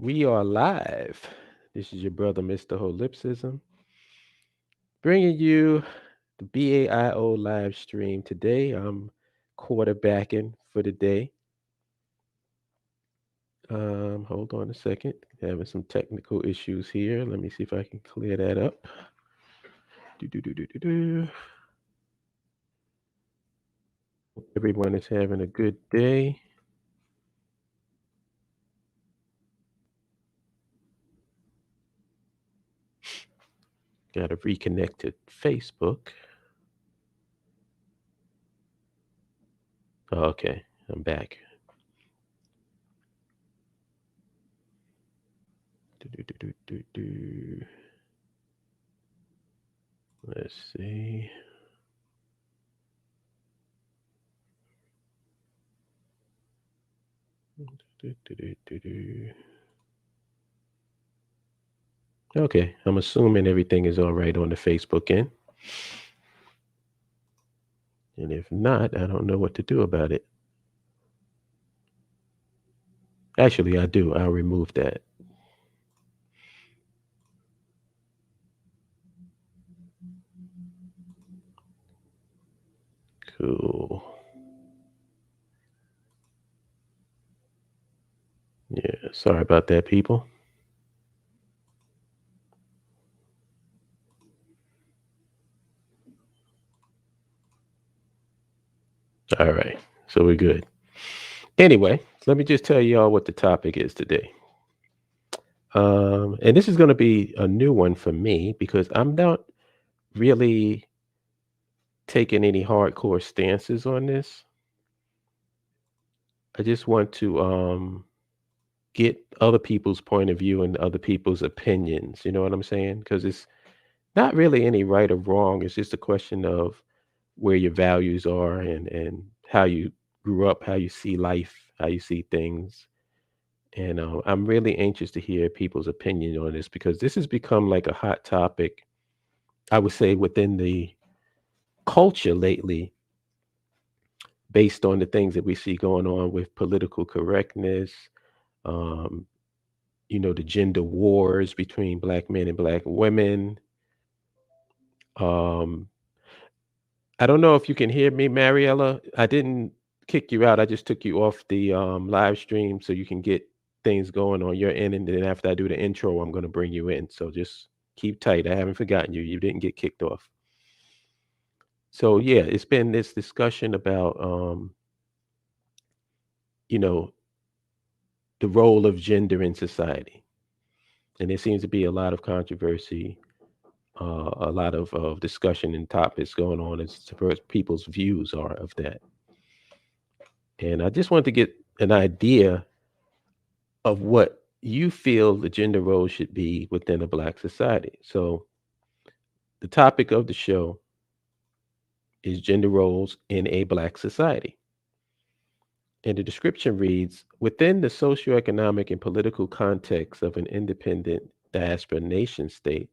We are live. This is your brother, Mr. Holipsism, bringing you the BAIO live stream today. I'm quarterbacking for the day. Hold on a second. Having some technical issues here. Let me see if I can clear that up. Do, do, do, do, do, do. Hope everyone is having a good day. Got to reconnect to Facebook. Oh, okay, I'm back. Do, do, do, do, do, do. Let's see. Do, do, do, do, do. Okay, I'm assuming everything is all right on the Facebook end. And if not, I don't know what to do about it. Actually, I do. I'll remove that. Cool. Yeah, sorry about that, people. All right, so we're good. Anyway, let me just tell y'all what the topic is today. And this is going to be a new one for me because I'm not really taking any hardcore stances on this. I just want to get other people's point of view and other people's opinions. You know what I'm saying? Because it's not really any right or wrong. It's just a question of where your values are and how you grew up, how you see life, how you see things. And I'm really anxious to hear people's opinion on this because this has become like a hot topic, I would say, within the culture lately, based on the things that we see going on with political correctness, um, the gender wars between black men and black women. Um, I don't know if you can hear me, Mariella. I didn't kick you out. I just took you off the live stream so you can get things going on your end. And then after I do the intro, I'm going to bring you in. So just keep tight. I haven't forgotten you. You didn't get kicked off. So yeah, it's been this discussion about you know, the role of gender in society, and there seems to be a lot of controversy, a lot of discussion and topics going on as to what people's views are of that. And I just wanted to get an idea of what you feel the gender role should be within a black society. So the topic of the show is gender roles in a black society. And the description reads, within the socioeconomic and political context of an independent diaspora nation state,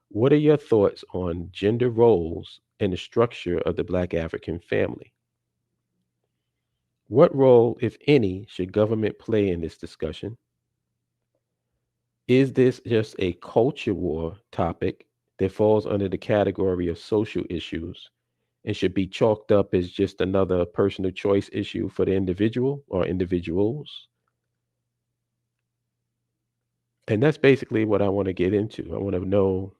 what are your thoughts on gender roles and the structure of the Black African family? What role, if any, should government play in this discussion? Is this just a culture war topic that falls under the category of social issues and should be chalked up as just another personal choice issue for the individual or individuals? And that's basically what I want to get into. I want to know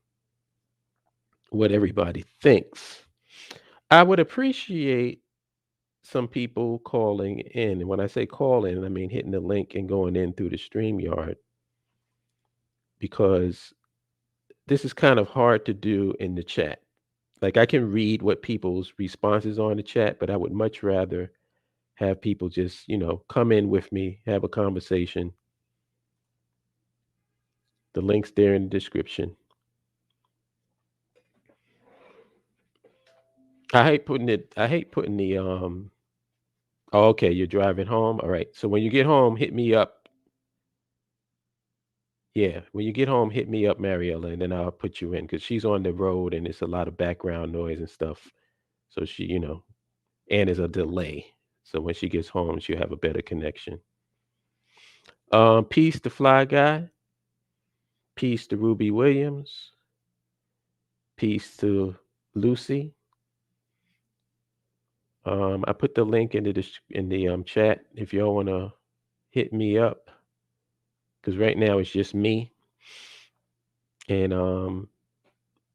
what everybody thinks. I would appreciate some people calling in. And when I say call in, I mean hitting the link and going in through the StreamYard because this is kind of hard to do in the chat. Like I can read what people's responses are in the chat, but I would much rather have people just, come in with me, have a conversation. The link's there in the description. I hate putting the oh, okay, you're driving home. All right. So when you get home, hit me up. Yeah, when you get home, hit me up, Mariella, and then I'll put you in because she's on the road and it's a lot of background noise and stuff. So she, and there's a delay. So when she gets home, she'll have a better connection. Peace to Fly Guy. Peace to Ruby Williams. Peace to Lucy. I put the link in the chat if y'all wanna hit me up, because right now it's just me. And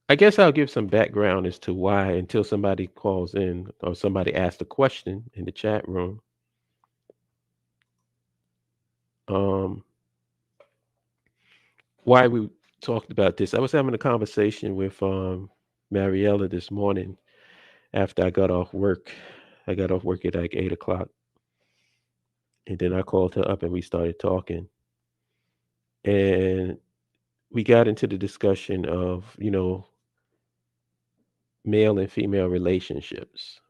I guess I'll give some background as to why, until somebody calls in or somebody asks a question in the chat room. Um, why we talked about this. I was having a conversation with Mariella this morning after I got off work. I got off work at like 8 o'clock, and then I called her up and we started talking. And we got into the discussion of, male and female relationships.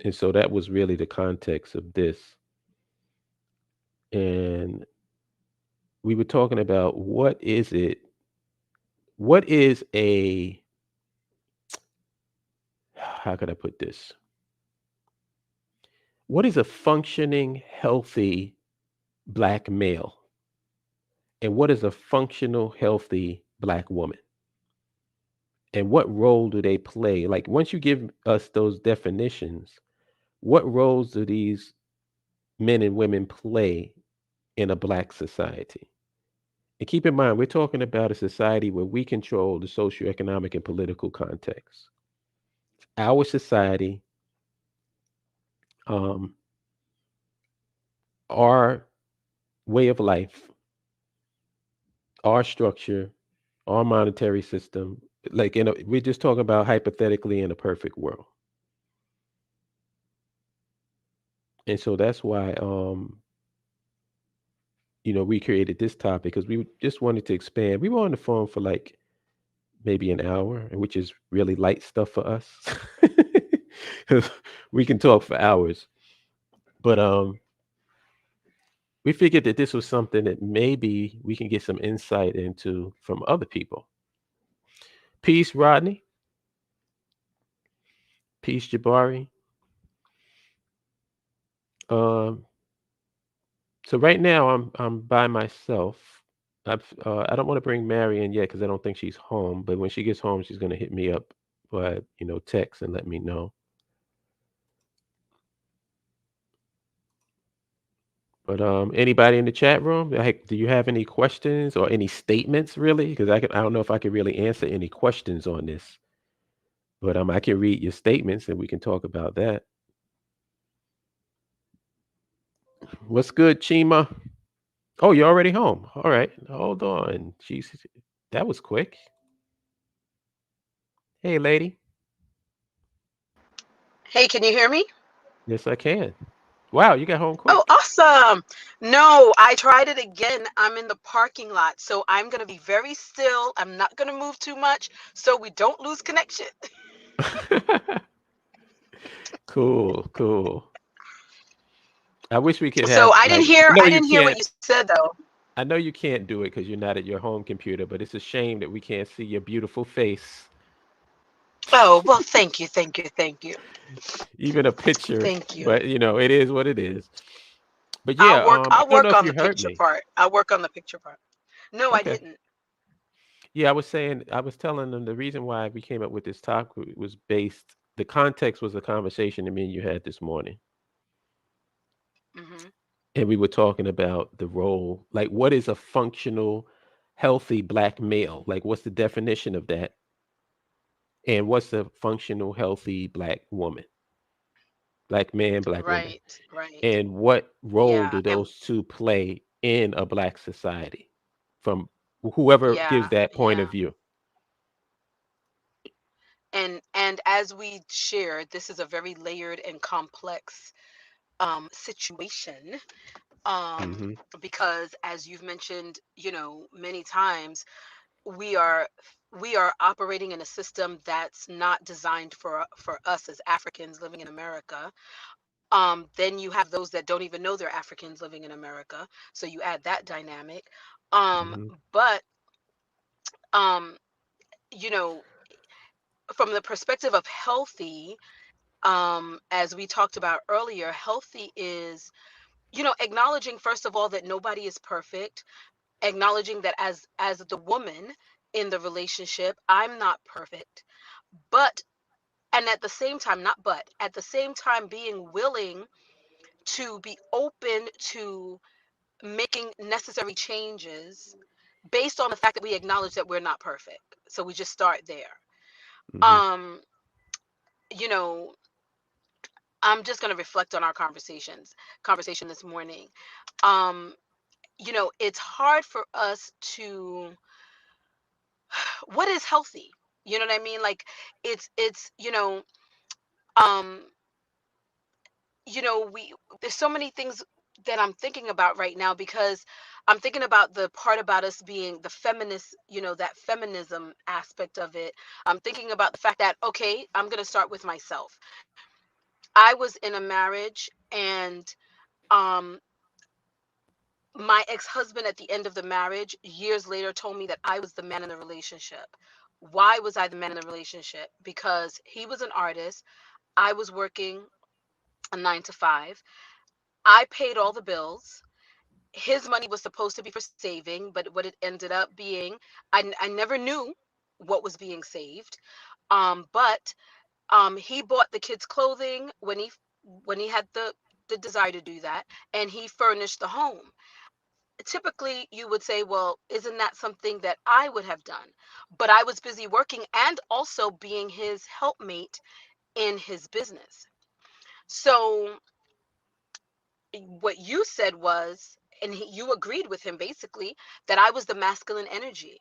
And so that was really the context of this. And we were talking about what is a, how could I put this? What is a functioning, healthy black male? And what is a functional, healthy black woman? And what role do they play? Like, once you give us those definitions, what roles do these men and women play in a black society? And keep in mind, we're talking about a society where we control the socioeconomic and political context. Our society, um, our way of life, our structure, our monetary system. Like, we're just talking about hypothetically in a perfect world. And so that's why, we created this topic, because we just wanted to expand. We were on the phone for like maybe an hour, which is really light stuff for us. 'Cause we can talk for hours. But we figured that this was something that maybe we can get some insight into from other people. Peace, Rodney. Peace, Jabari. Um, so right now I'm by myself. I don't want to bring Mary in yet because I don't think she's home. But when she gets home, she's gonna hit me up by text and let me know. But anybody in the chat room, like, do you have any questions or any statements really? Because I don't know if I can really answer any questions on this. But I can read your statements and we can talk about that. What's good, Chima? Oh, you're already home. All right. Hold on. Jeez, that was quick. Hey, lady. Hey, can you hear me? Yes, I can. Wow, you got home Oh, quick. awesome. No, I tried it again. I'm in the parking lot, so I'm going to be very still. I'm not going to move too much so we don't lose connection. Cool, cool. I wish we could So have, like, I know I you didn't hear can't. what you said though. I know you can't do it because you're not at your home computer, but it's a shame that we can't see your beautiful face. Oh, well, thank you. Thank you. Thank you. Even a picture, Thank you. but it is what it is. But yeah, I I'll don't know work if on you the heard picture me. part. I'll work on the picture part. No, I Okay. didn't. Yeah, I was telling them the reason why we came up with this topic was the context was a conversation that me and you had this morning. Mhm. And we were talking about the role, like, what is a functional, healthy black male? Like, what's the definition of that? And what's a functional, healthy black woman? Black man, black woman. Right, right. And what role Yeah, do those two play in a black society from whoever gives yeah, that point yeah. of view? And as we shared, this is a very layered and complex situation, um, Hmm. because as you've mentioned, many times, we are we are operating in a system that's not designed for us as Africans living in America. Then you have those that don't even know they're Africans living in America, so you add that dynamic. Um, Hmm. but um, you know, from the perspective of healthy, as we talked about earlier, healthy is acknowledging first of all that nobody is perfect, acknowledging that as the woman in the relationship, I'm not perfect, but and at the same time, not but, at the same time being willing to be open to making necessary changes based on the fact that we acknowledge that we're not perfect. So we just start there. Hmm. Um, you know, I'm just going to reflect on our conversation this morning. Um, it's hard for us to what is healthy? You know what I mean? Like it's um we there's so many things that I'm thinking about right now because I'm thinking about the part about us being the feminist, that feminism aspect of it. I'm thinking about the fact that, okay, I'm going to start with myself. I was in a marriage, and um my ex-husband at the end of the marriage years later told me that I was the man in the relationship. Why was I the man in the relationship? Because he was an artist, I was working a 9 to 5. I paid all the bills. His money was supposed to be for saving, but what it ended up being, I never knew what was being saved. But he bought the kids clothing when he had the desire to do that, and he furnished the home. Typically, you would say, well, isn't that something that I would have done? But I was busy working and also being his helpmate in his business. So what you said was, and you agreed with him basically, that I was the masculine energy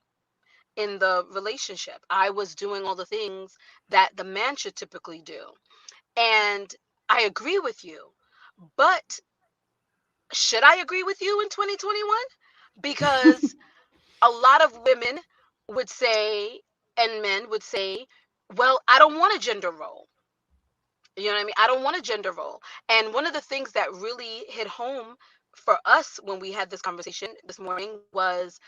in the relationship. I was doing all the things that the man should typically do. And I agree with you. But should I agree with you in 2021? Because a lot of women would say, and men would say, well, I don't want a gender role. You know what I mean? I don't want a gender role. And one of the things that really hit home for us when we had this conversation this morning was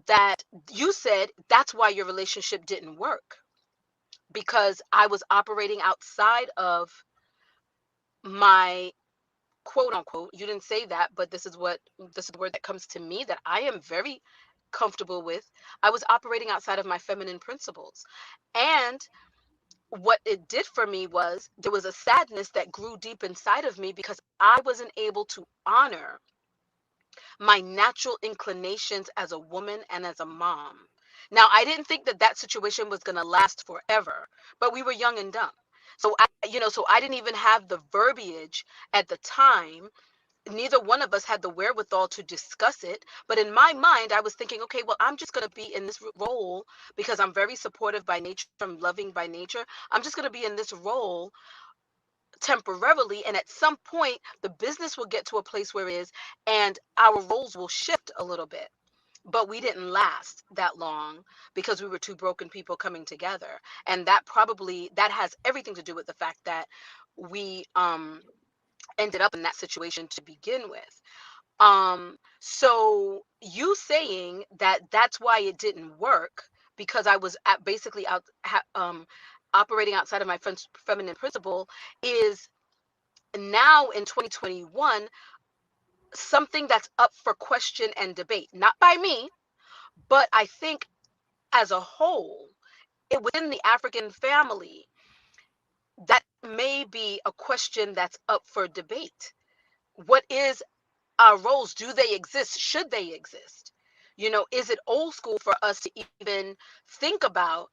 that you said that's why your relationship didn't work, because I was operating outside of my quote unquote, you didn't say that, but this is the word that comes to me that I am very comfortable with. I was operating outside of my feminine principles. And what it did for me was there was a sadness that grew deep inside of me because I wasn't able to honor my natural inclinations as a woman and as a mom. Now, I didn't think that that situation was going to last forever, but we were young and dumb. So I didn't even have the verbiage at the time. Neither one of us had the wherewithal to discuss it, but in my mind I was thinking, okay, well, I'm just going to be in this role because I'm very supportive by nature, I'm loving by nature. I'm just going to be in this role temporarily, and at some point the business will get to a place where it is, and our roles will shift a little bit. But we didn't last that long because we were two broken people coming together, and that has everything to do with the fact that we ended up in that situation to begin with. So you saying that that's why it didn't work, because I was basically operating outside of my feminine principle, is now in 2021 something that's up for question and debate, not by me, but I think as a whole, within the African family, that may be a question that's up for debate. What is our roles? Do they exist? Should they exist? Is it old school for us to even think about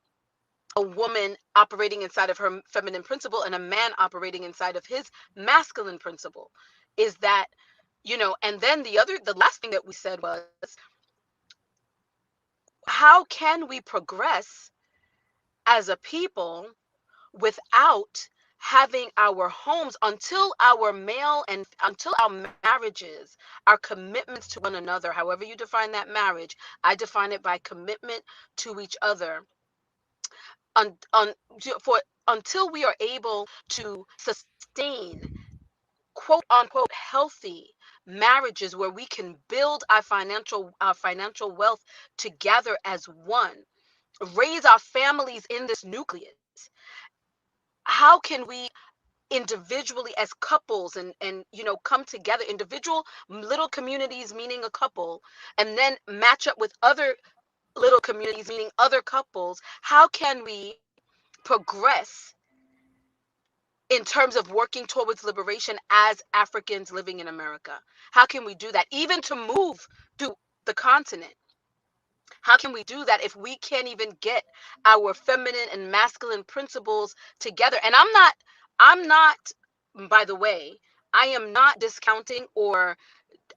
a woman operating inside of her feminine principle and a man operating inside of his masculine principle? Is that, and then the last thing that we said was, how can we progress as a people without having our homes, until our marriages, our commitments to one another, however you define that marriage? I define it by commitment to each other, on for until we are able to sustain quote unquote healthy marriages where we can build our financial wealth together as one, raise our families in this nucleus. How can we individually as couples, and come together, individual little communities meaning a couple, and then match up with other little communities meaning other couples, how can we progress in terms of working towards liberation as Africans living in America? How can we do that? Even to move to the continent, how can we do that if we can't even get our feminine and masculine principles together? And I'm not, by the way, I am not discounting or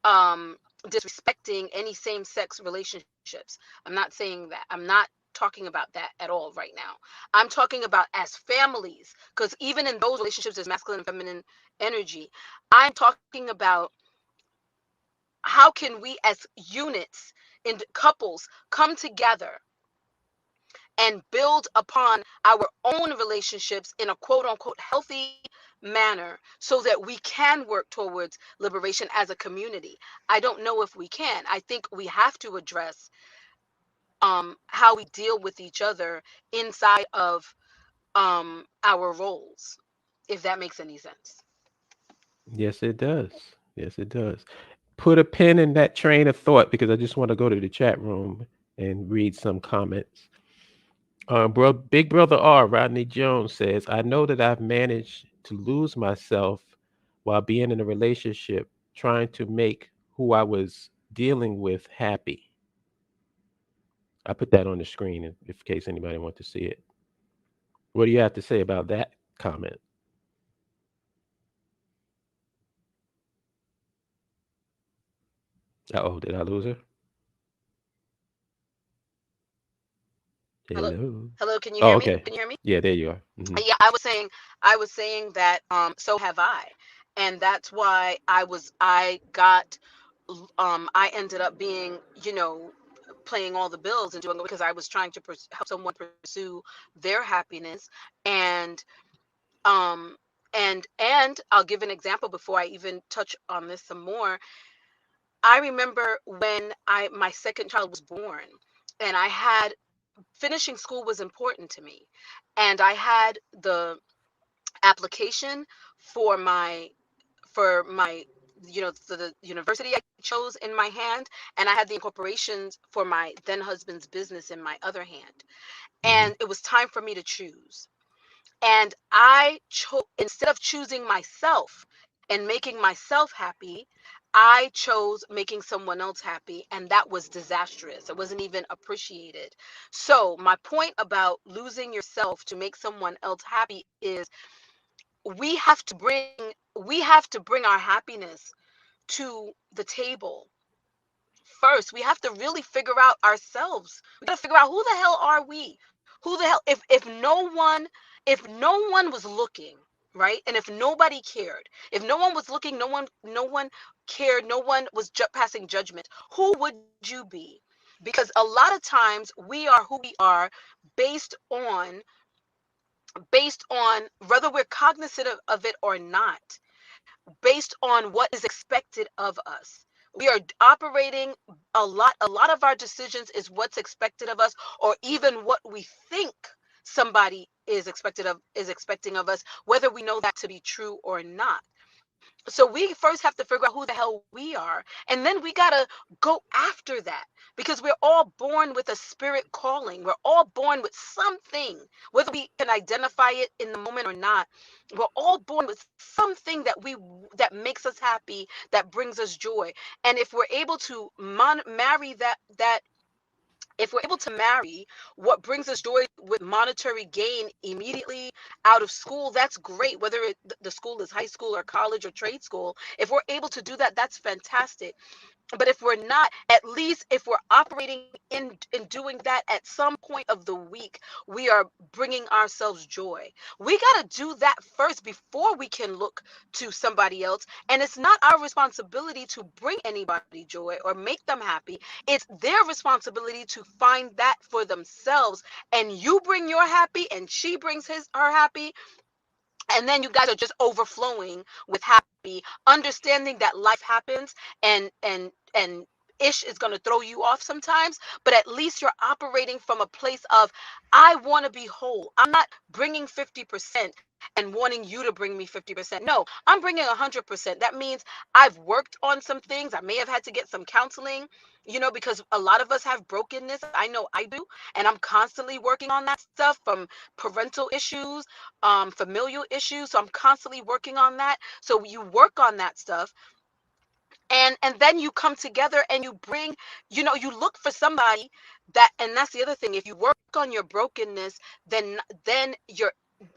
um, disrespecting any same-sex relationships. I'm not saying that. I'm not talking about that at all right now. I'm talking about as families, because even in those relationships, there's masculine and feminine energy. I'm talking about how can we as units and couples come together and build upon our own relationships in a quote unquote healthy manner so that we can work towards liberation as a community. I don't know if we can. I think we have to address how we deal with each other inside of our roles, if that makes any sense. Yes, it does. Yes, it does. Put a pin in that train of thought because I just want to go to the chat room and read some comments. Big Brother R. Rodney Jones says, I know that I've managed to lose myself while being in a relationship, trying to make who I was dealing with happy. I put that on the screen in case anybody wants to see it. What do you have to say about that comment? Oh, did I lose her? Hello, Hello. hello, can you Oh, hear me? okay. Can you hear me? Yeah, there you are. Hmm. Yeah, I was saying that so have I. And that's why I ended up being, playing all the bills and doing it because I was trying to help someone pursue their happiness. And um and I'll give an example before I even touch on this some more. I remember when I my second child was born, and I had finishing school was important to me, and I had the application for my for the university I chose in my hand, and I had the incorporations for my then husband's business in my other hand, Hmm. and it was time for me to choose. And I chose, instead of choosing myself and making myself happy, I chose making someone else happy, and that was disastrous. It wasn't even appreciated. So my point about losing yourself to make someone else happy is we have to bring we have to bring our happiness to the table first. We have to really figure out ourselves. We got to figure out, who the hell are we? Who the hell, if no one was looking, right? And if nobody cared, if no one was looking, no one cared, no one was passing judgment, who would you be? Because a lot of times we are who we are based on whether we're cognizant of it or not, based on what is expected of us. We are operating a lot of our decisions is what's expected of us, or even what we think somebody is expecting of us, whether we know that to be true or not. So we first have to figure out who the hell we are, and then we got to go after that, because we're all born with a spirit calling. We're all born with something, whether we can identify it in the moment or not. We're all born with something that makes us happy, that brings us joy. And if we're able to marry that if we're able to marry what brings us joy with monetary gain immediately out of school, that's great. Whether the school is high school or college or trade school, if we're able to do that, that's fantastic. But if we're not, at least if we're operating in doing that at some point of the week, we are bringing ourselves joy. We got to do that first before we can look to somebody else. And it's not our responsibility to bring anybody joy or make them happy. It's their responsibility to find that for themselves. And you bring your happy, and she brings her happy, and then you guys are just overflowing with happy, understanding that life happens, and ish is going to throw you off sometimes, but at least you're operating from a place of, I want to be whole. I'm not bringing 50% and wanting you to bring me 50%. No, I'm bringing 100%. That means I've worked on some things. I may have had to get some counseling, because a lot of us have brokenness. I know I do. And I'm constantly working on that stuff, from parental issues, familial issues. So I'm constantly working on that. So you work on that stuff, and then you come together and you bring, you look for somebody that, and that's the other thing. If you work on your brokenness, then you're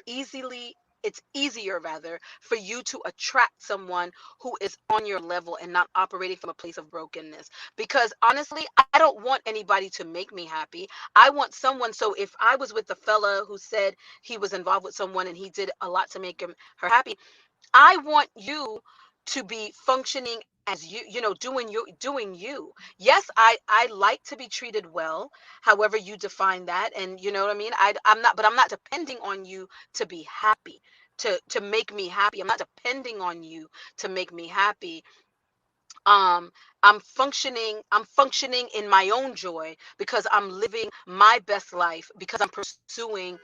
easily it's easier, rather, for you to attract someone who is on your level and not operating from a place of brokenness. Because honestly, I don't want anybody to make me happy. I want someone. So if I was with the fella who said he was involved with someone and he did a lot to make him her happy, I want you to be functioning as doing you. Yes, I like to be treated well, however you define that, and you know what I mean. I'm not depending on you to be happy, to make me happy. I'm not depending on you to make me happy. um I'm functioning in my own joy, because I'm living my best life, because I'm pursuing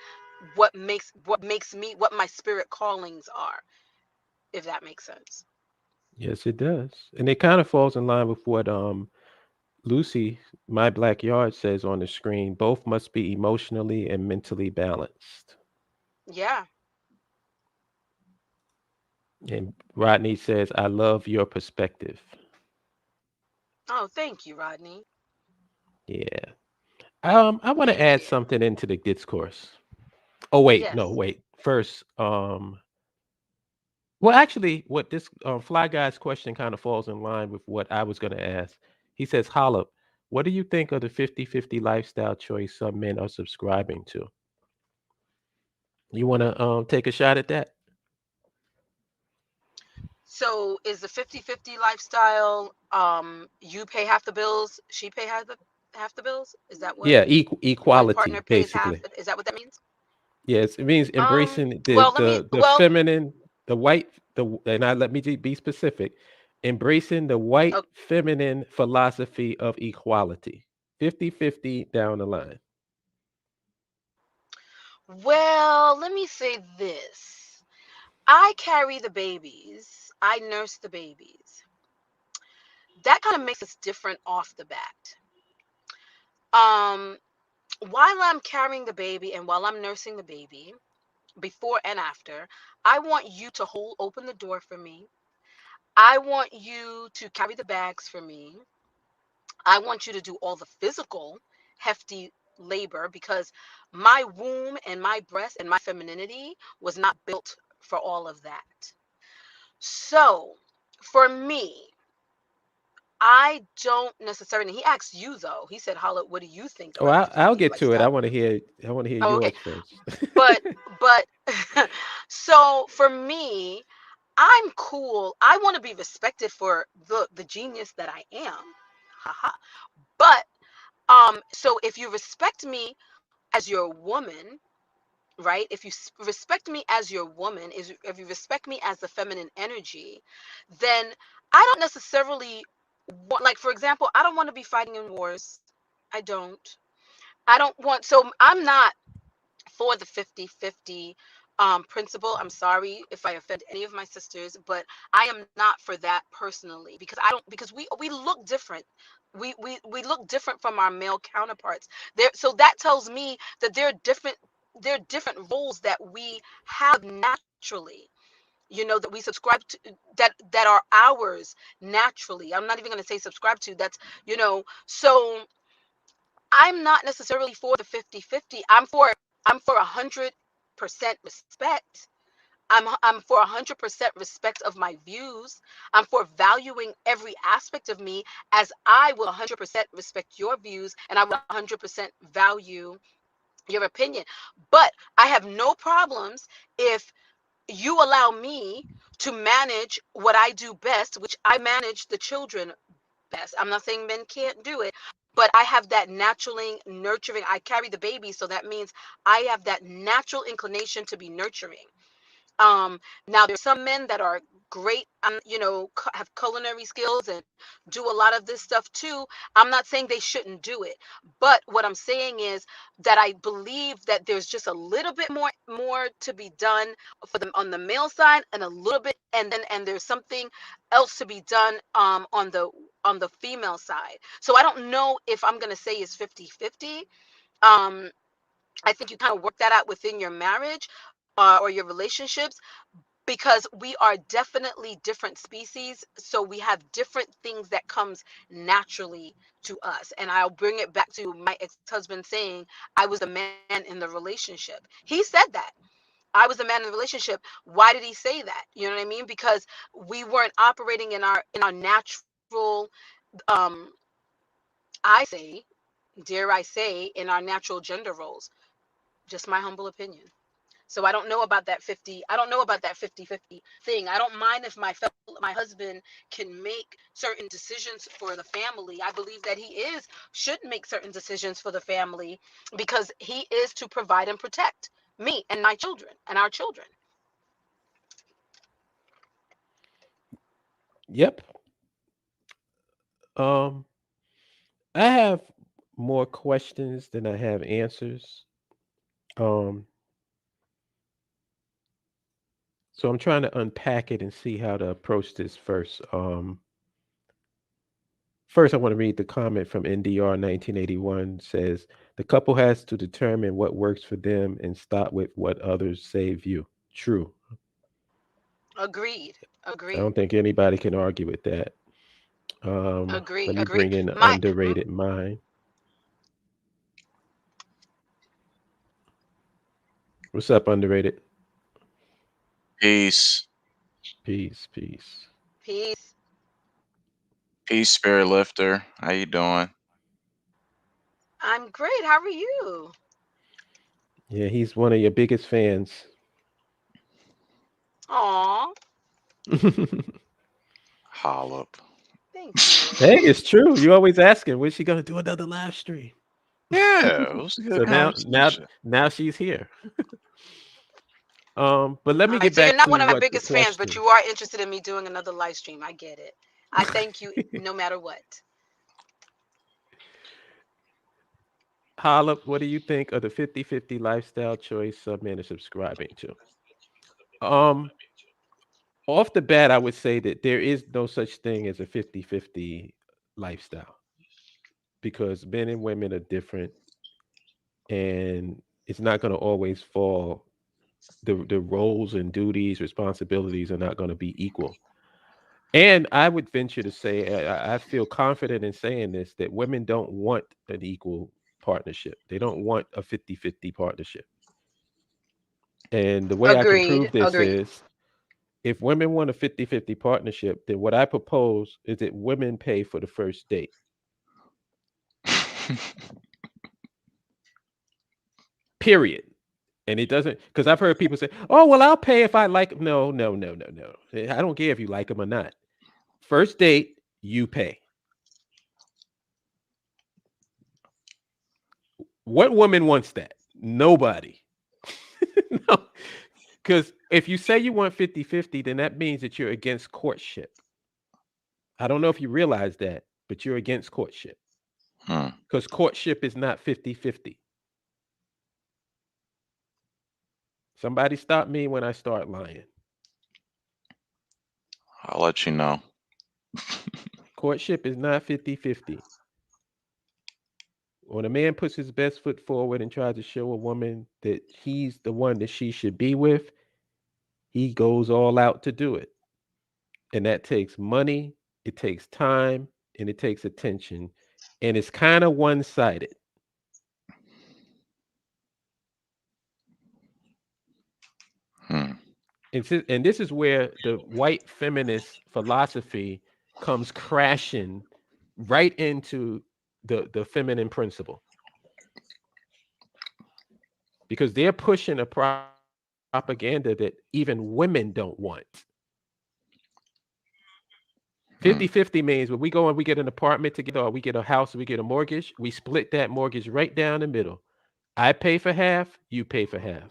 what my spirit callings are, if that makes sense. Yes, it does. And it kind of falls in line with what Lucy, my Black Yard, says on the screen. Both must be emotionally and mentally balanced. Yeah. And Rodney says, I love your perspective. Oh, thank you, Rodney. Yeah. I want to Thank add you. something into the discourse. Oh wait, no, Yes. wait. First, well, actually, what this Fly Guy's question kind of falls in line with what I was going to ask. He says, Hollop, what do you think of the 50-50 lifestyle choice some men are subscribing to? You want to take a shot at that? So is the 50-50 lifestyle, you pay half the bills, she pay half the bills? Is that what, Yeah, one partner equality, pays half? basically. Is that what that means? Yes, it means embracing Well, let me the well, feminine, the white, and I let me be specific, embracing the white o- feminine philosophy of equality. 50-50 down the line. let me say this. I carry the babies. I nurse the babies. That kind of makes us different off the bat. Um, while I'm carrying the baby and while I'm nursing the baby, before and after, I want you to open the door for me. I want you to carry the bags for me. I want you to do all the physical, hefty labor, because my womb and my breast and my femininity was not built for all of that. So, for me, I don't necessarily. He asked you though. He said, "Holla, what do you think Oh, about the I'll 50-50 get to it. lifestyle?" I want to hear Oh, okay. yours first. But so for me, I'm cool. I want to be respected for the genius that I am. Haha. But so if you respect me as your woman, right? If you respect me as your woman, is if you respect me as the feminine energy, then I don't necessarily want, like, for example, I don't want to be fighting in wars. I don't. I don't want, so I'm not for the 50-50 principle. I'm sorry if I offend any of my sisters, but I am not for that personally, because I don't, because we look different. We look different from our male counterparts. There, so that tells me that there are different roles that we have naturally, that we subscribe to, that are ours naturally. I'm not even going to say subscribe to. So I'm not necessarily for the 50-50. I'm for 100% respect. I'm for 100% respect of my views. I'm for valuing every aspect of me, as I will 100% respect your views, and I will 100% value your opinion. But I have no problems if you allow me to manage what I do best, which I manage the children best. I'm not saying men can't do it, but I have that natural nurturing. I carry the baby, so that means I have that natural inclination to be nurturing. Now there's some men that are great, have culinary skills and do a lot of this stuff too. I'm not saying they shouldn't do it, but what I'm saying is that I believe that there's just a little bit more to be done for them on the male side, and a little bit, and there's something else to be done on the female side. So I don't know if I'm going to say it's 50-50. um I think you kind of work that out within your marriage, or your relationships, because we are definitely different species, so we have different things that comes naturally to us. And I'll bring it back to my ex-husband saying I was the man in the relationship. He said that I was the man in the relationship. Why did he say that? You know what I mean? Because we weren't operating in our natural, um I say, dare I say, in our natural gender roles. Just my humble opinion. So I don't know about that 50. I don't know about that 50-50 thing. I don't mind if my husband can make certain decisions for the family. I believe that he is should make certain decisions for the family, because he is to provide and protect me and my children and our children. Yep. Um, I have more questions than I have answers. Um, so I'm trying to unpack it and see how to approach this first. First, I want to read the comment from NDR 1981 says, the couple has to determine what works for them and stop with what others say view. True. Agreed. I Agreed. don't think anybody can argue with that. Agreed. Let me Agreed. bring in the My underrated mind. What's up, underrated? Peace. Peace, peace. peace. Peace, Spirit Lifter. How you doing? I'm great. How are you? Yeah, he's one of your biggest fans. Aw, Hollop. thank you. Hey, it's true. You always asking, when's she gonna do another live stream? Yeah, it was a good So conversation. now she's here. But let All me right, get so you're back not to one of my what the biggest fans, but question. you are interested in me doing another live stream. I get it. I thank you no matter what. Holla, what do you think of the 50-50 lifestyle choice some men are subscribing to? Um, Off the bat, I would say that there is no such thing as a 50-50 lifestyle because men and women are different and it's not going to always fall. The roles and duties, responsibilities are not going to be equal. And I would venture to say, I feel confident in saying this, that women don't want an equal partnership. They don't want a 50-50 partnership. And the way I can Agreed. prove this Agreed. is if women want a 50-50 partnership, then what I propose is that women pay for the first date. Period. And it doesn't because I've heard people say, "Oh, well, I'll pay if I like." No, no, no, no, no. I don't care if you like them or not. First date, you pay. What woman wants that? Nobody. No. Because if you say you want 50-50, then that means that you're against courtship. I don't know if you realize that, but you're against courtship Hmm. because courtship is not 50-50. Somebody stop me when I start lying. I'll let you know. Courtship is not 50-50. When a man puts his best foot forward and tries to show a woman that he's the one that she should be with, he goes all out to do it. And that takes money, it takes time, and it takes attention. And it's kind of one sided. Hmm. And this is where the white feminist philosophy comes crashing right into the feminine principle because they're pushing a propaganda that even women don't want. Hmm. 50-50 means when we go and we get an apartment together or we get a house, we get a mortgage, we split that mortgage right down the middle. I pay for half, you pay for half.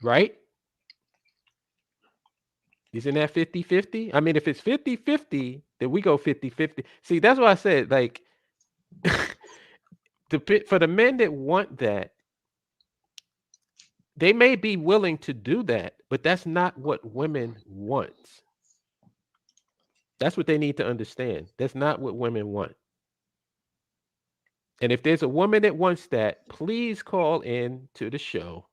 right? Isn't that 50-50? I mean, if it's 50-50, then we go 50-50. See, that's why I said, like, for the men that want that, they may be willing to do that, but that's not what women want. That's what they need to understand. That's not what women want. And if there's a woman that wants that, please call in to the show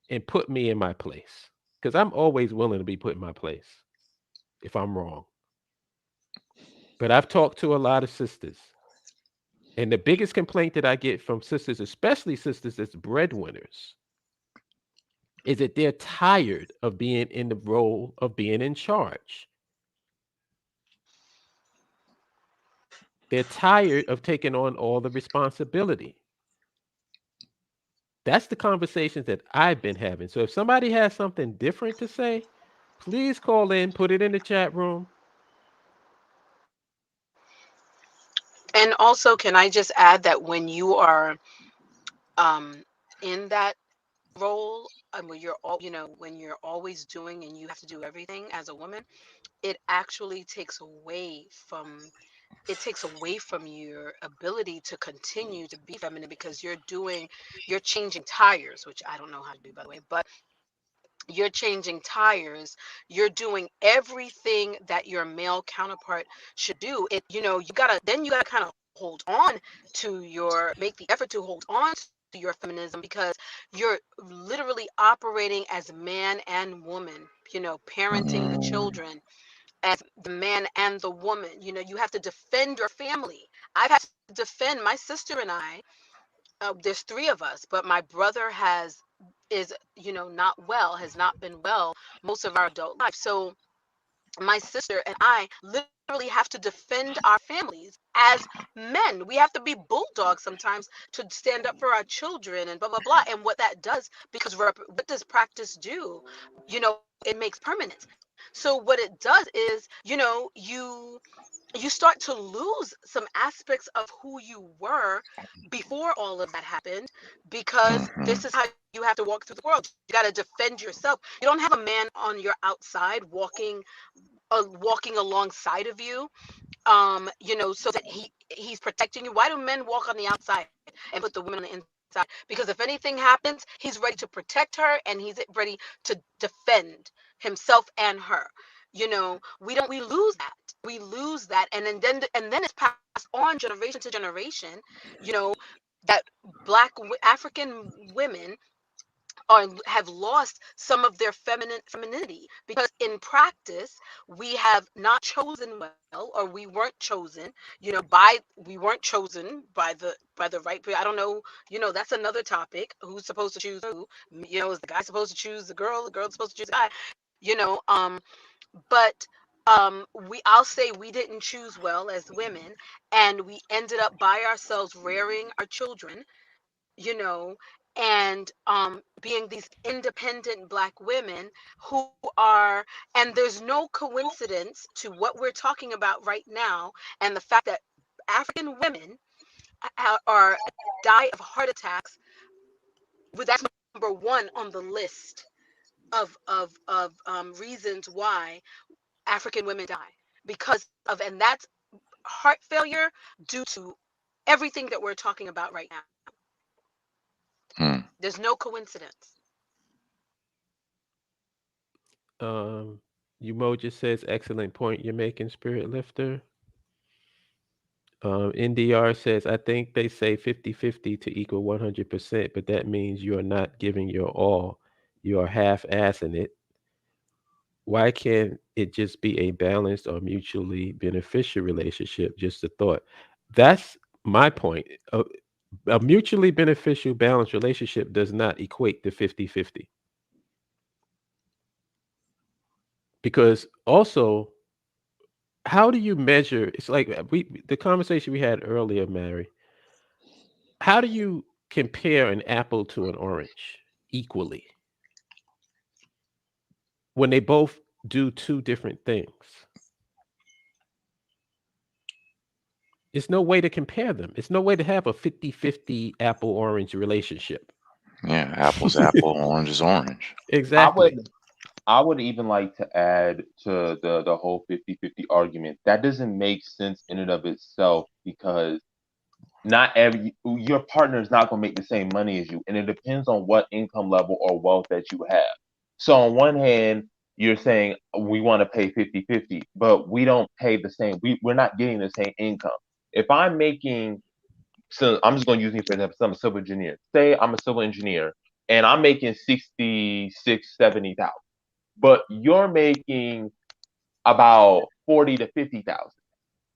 and put me in my place. Because I'm always willing to be put in my place if I'm wrong. But I've talked to a lot of sisters. And the biggest complaint that I get from sisters, especially sisters that's breadwinners, is that they're tired of being in the role of being in charge. They're tired of taking on all the responsibility. That's the conversations that I've been having. So if somebody has something different to say, please call in, put it in the chat room. And also, can I just add that when you are um, in that role, when you're all, when you're always doing and you have to do everything as a woman, it actually takes away from your ability to continue to be feminine, because you're changing tires, which I don't know how to do, by the way, but you're changing tires, you're doing everything that your male counterpart should do. You gotta kind of hold on make the effort to hold on to your feminism, because you're literally operating as man and woman, parenting the Mm. children as the man and the woman. You have to defend your family. I've had to defend my sister and I. There's three of us, but my brother is not well, has not been well most of our adult life. So my sister and I literally have to defend our families as men. We have to be bulldogs sometimes to stand up for our children and blah blah blah. And what that does, because what does practice do? It makes permanence. So what it does is, you start to lose some aspects of who you were before all of that happened, because Mhm. this is how you have to walk through the world. You got to defend yourself. You don't have a man on your outside walking alongside of you, so that he's protecting you. Why do men walk on the outside and put the women on the inside? Because if anything happens, he's ready to protect her, and he's ready to defend himself and her. We lose that. We lose that, and then it's passed on generation to generation. You know that African women have lost some of their femininity, because in practice we have not chosen well, or we weren't chosen by the right people. I don't know. That's another topic. Who's supposed to choose who? Is the guy supposed to choose the girl's supposed to choose the guy? But I'll say we didn't choose well as women, and we ended up by ourselves rearing our children, and being these independent Black women who are, and there's no coincidence to what we're talking about right now, and the fact that African women are die of heart attacks. That's number one on the list of reasons why African women die, because of, and that's heart failure due to everything that we're talking about right now. Mm. There's no coincidence. Um, Umo just says, excellent point you're making, Spirit Lifter. NDR says, I think they say 50-50 to equal 100%, but that means you are not giving your all. You are half-assing it. Why can't it just be a balanced or mutually beneficial relationship? Just a thought. That's my point. A mutually beneficial, balanced relationship does not equate to 50-50. Because also, how do you measure? It's like the conversation we had earlier, Mary. How do you compare an apple to an orange equally when they both do two different things? There's no way to compare them. It's no way to have a 50-50 apple orange relationship. Yeah, apple's apple, orange is orange. I Exactly. would I would even like to add to the whole 50-50 argument. That doesn't make sense in and of itself because not every your partner is not going to make the same money as you, and it depends on what income level or wealth that you have. So on one hand, you're saying we want to pay 50-50, but we don't pay the same. We're not getting the same income. If I'm making, so I'm just going to use me for example, so I'm a civil engineer. Say I'm a civil engineer and I'm making 66, 70,000, but you're making about 40 to 50,000.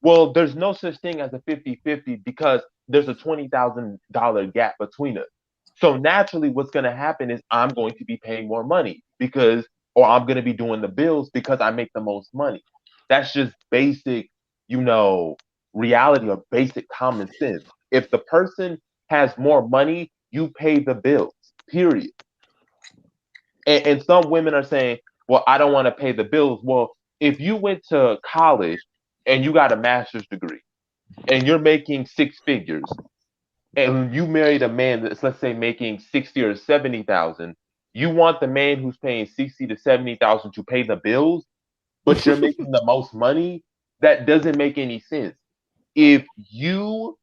Well, there's no such thing as a 50-50 because there's a $20,000 gap between us. So naturally, what's going to happen is I'm going to be paying more money because, or I'm going to be doing the bills because I make the most money. That's just basic, you know, reality or basic common sense. If the person has more money, you pay the bills, period. And some women are saying, well, I don't want to pay the bills. Well, if you went to college and you got a master's degree, and you're making six figures, and you married a man that's let's say making 60 or 70,000, you want the man who's paying 60 to 70,000 to pay the bills, but you're making the most money? That doesn't make any sense. If you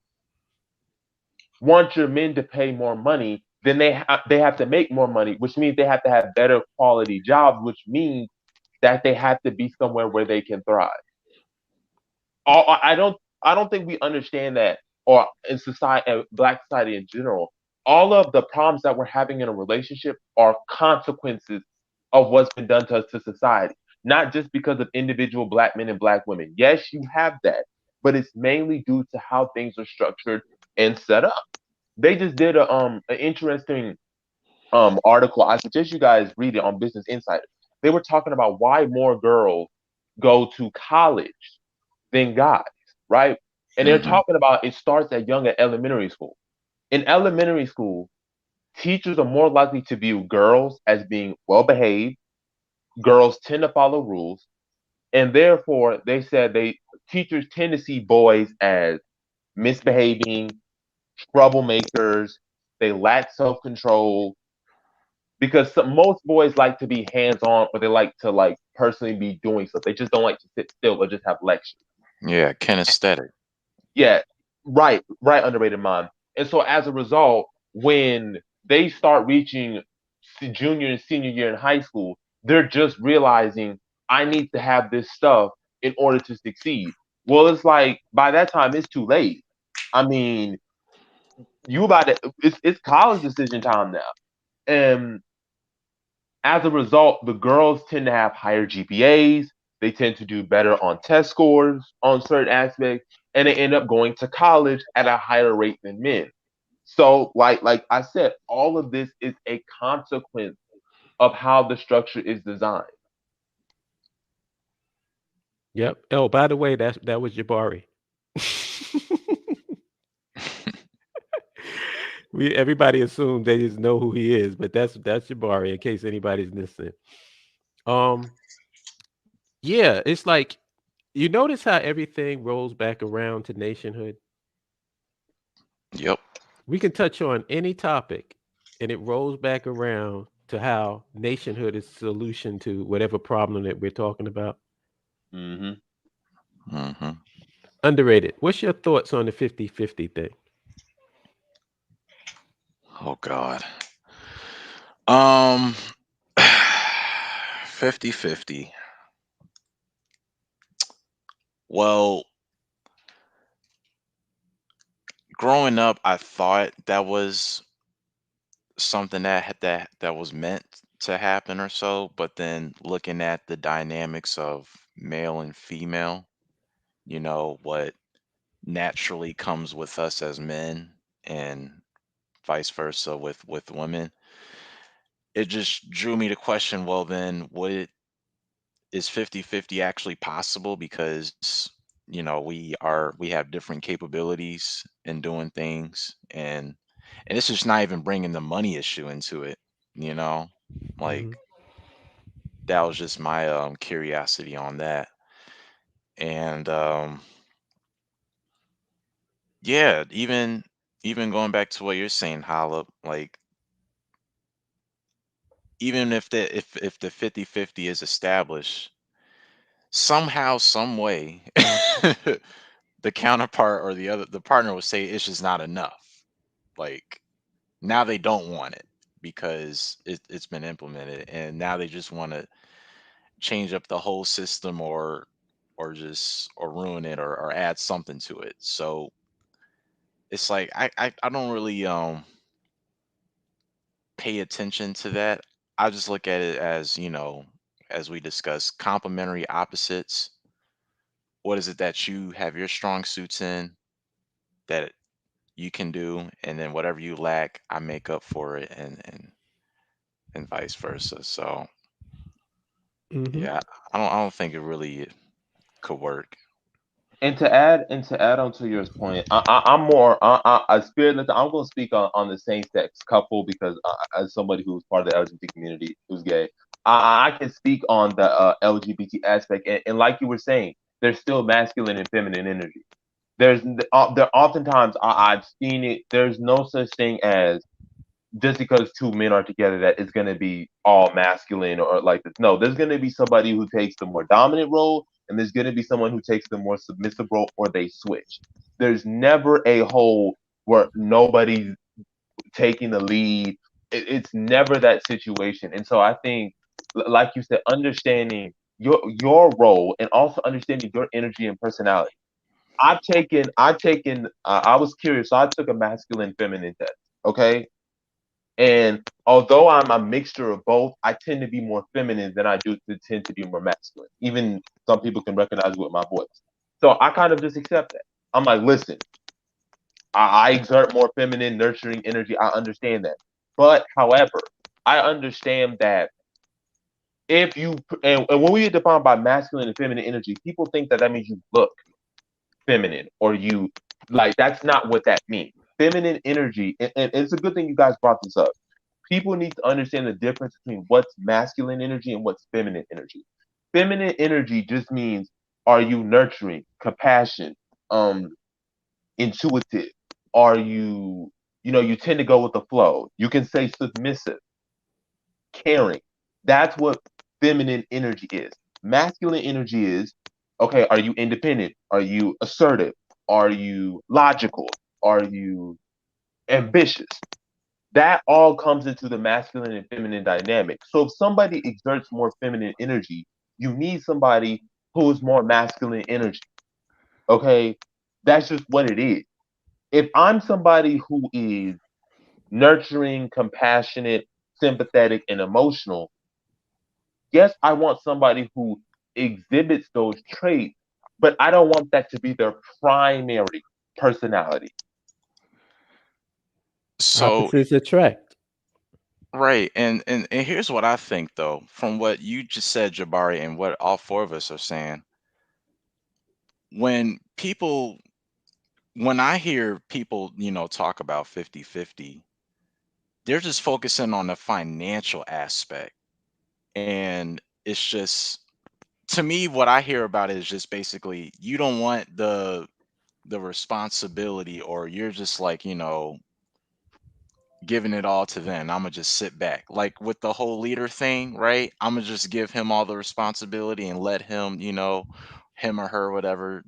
want your men to pay more money, then they have to make more money, which means they have to have better quality jobs, which means that they have to be somewhere where they can thrive. I don't think we understand that, or in society, black society in general, all of the problems that we're having in a relationship are consequences of what's been done to us to society, not just because of individual black men and black women. Yes, you have that, but it's mainly due to how things are structured and set up. They just did a an interesting article. I suggest you guys read it on Business Insider. They were talking about why more girls go to college than guys, right? And they're Hmm. talking about it starts at young at elementary school. In elementary school, teachers are more likely to view girls as being well behaved. Girls tend to follow rules, and therefore they said they teachers tend to see boys as misbehaving, troublemakers. They lack self control because most boys like to be hands on, or they like to like personally be doing stuff. They just don't like to sit still or just have lectures. Yeah, kinesthetic. Yeah, right, underrated mind. And so as a result, when they start reaching junior and senior year in high school, they're just realizing I need to have this stuff in order to succeed. Well, it's like by that time it's too late. I mean, you about to it's college decision time now. And as a result, the girls tend to have higher GPAs. They tend to do better on test scores on certain aspects, and they end up going to college at a higher rate than men. So, like I said, all of this is a consequence of how the structure is designed. Yep. Oh, by the way, that was Jabari. We everybody assumed they just know who he is, but that's Jabari. In case anybody's listening. Um, yeah, it's like you notice how everything rolls back around to nationhood. Yep. We can touch on any topic, and it rolls back around to how nationhood is solution to whatever problem that we're talking about. Hmm. Hmm. Underrated. What's your thoughts on the 50-50 thing? Oh God. Um, 50-50. Well, growing up, I thought that was something that was meant to happen or so, but then looking at the dynamics of male and female, what naturally comes with us as men and vice versa with women, it just drew me to question, well then, is 50-50 actually possible? Because we have different capabilities in doing things, and this is not even bringing the money issue into it, you know Hmm. like that was just my curiosity on that. And yeah, even going back to what you're saying, Holla, like even if the 50-50 is established, somehow, some way, the counterpart or the partner will say it's just not enough. Like now they don't want it because it's been implemented, and now they just want to change up the whole system, or ruin it, or add something to it. So it's like I don't really pay attention to that. I just look at it as, as we discussed, complementary opposites. What is it that you have your strong suits in that you can do, and then whatever you lack, I make up for it, and vice versa. So Hmm. yeah, I don't think it really could work. And to add on to your point, I'm more a spirit. I'm going to speak on the same sex couple because as somebody who's part of the LGBT community who's gay, I can speak on the LGBT aspect. And like you were saying, there's still masculine and feminine energy. There oftentimes I've seen it. There's no such thing as just because two men are together that it's going to be all masculine or like this. No, there's going to be somebody who takes the more dominant role, and there's going to be someone who takes the more submissive role, or they switch. There's never a whole where nobody's taking the lead. It's never that situation. And so I think, like you said, understanding your role and also understanding your energy and personality. I was curious, so I took a masculine feminine test. Okay, and although I'm a mixture of both, I tend to be more feminine than I do to tend to be more masculine. Even some people can recognize it with my voice. So I kind of just accept that. I'm like, listen, I exert more feminine, nurturing energy. I understand that. But however, I understand that if you, and when we get defined by masculine and feminine energy, people think that that means you look feminine or you, like, that's not what that means. Feminine energy, and it's a good thing you guys brought this up. People need to understand the difference between what's masculine energy and what's feminine energy. Feminine energy just means, are you nurturing, compassion, um, intuitive? Are you, you tend to go with the flow. You can say submissive, caring. That's what feminine energy is. Masculine energy is, okay, are you independent? Are you assertive? Are you logical? Are you ambitious? That all comes into the masculine and feminine dynamic. So if somebody exerts more feminine energy, you need somebody who's more masculine energy. Okay? That's just what it is. If I'm somebody who is nurturing, compassionate, sympathetic, and emotional, yes, I want somebody who exhibits those traits, but I don't want that to be their primary personality. So Opposites attract. right, and here's what I think though, from what you just said, Jabari, and what all four of us are saying. When people, when I hear people, talk about 50-50, they're just focusing on the financial aspect. And it's just, to me, what I hear about it is just basically you don't want the responsibility, or you're just like, giving it all to them. I'm gonna just sit back. Like with the whole leader thing, right? I'm gonna just give him all the responsibility and let him, him or her, whatever,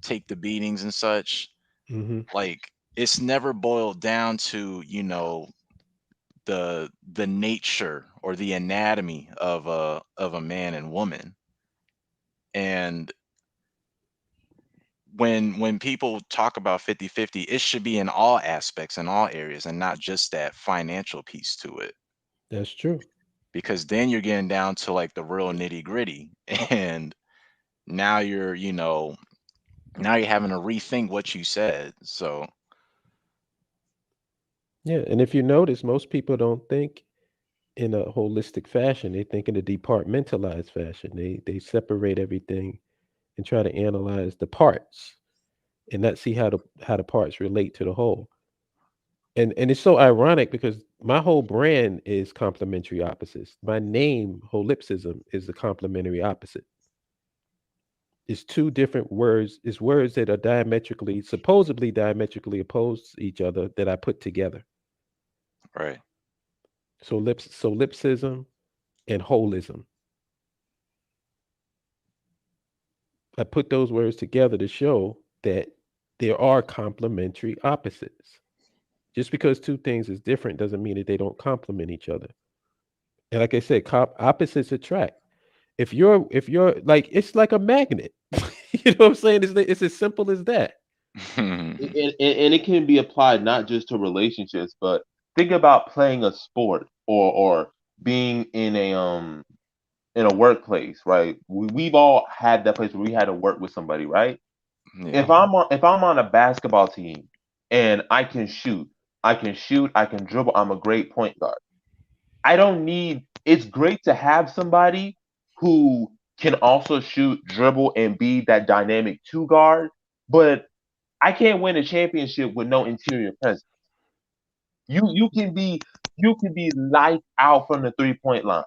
take the beatings and such. Hmm. Like it's never boiled down to, the nature or the anatomy of a man and woman. And when people talk about 50-50, it should be in all aspects, in all areas, and not just that financial piece to it, That's true. because then you're getting down to like the real nitty gritty. And now you're having to rethink what you said. So Yeah, and if you notice, most people don't think in a holistic fashion. They think in a departmentalized fashion. They separate everything and try to analyze the parts and not see how the parts relate to the whole. And it's so ironic because my whole brand is complementary opposites. My name, holipsism, is the complementary opposite. It's two different words. It's words that are diametrically, supposedly diametrically opposed to each other that I put together. right. Solipsism and holism. I put those words together to show that there are complementary opposites. Just because two things is different doesn't mean that they don't complement each other. And like I said, opposites attract. If you're like, it's like a magnet. You know what I'm saying? It's as simple as that. And it can be applied not just to relationships, but think about playing a sport or being in a workplace, right? We've all had that place where we had to work with somebody, right? Yeah. If I'm on a basketball team and I can shoot, I can dribble, I'm a great point guard. I don't need. It's great to have somebody who can also shoot, dribble, and be that dynamic two guard, but I can't win a championship with no interior presence. You can be light out from the 3 point line,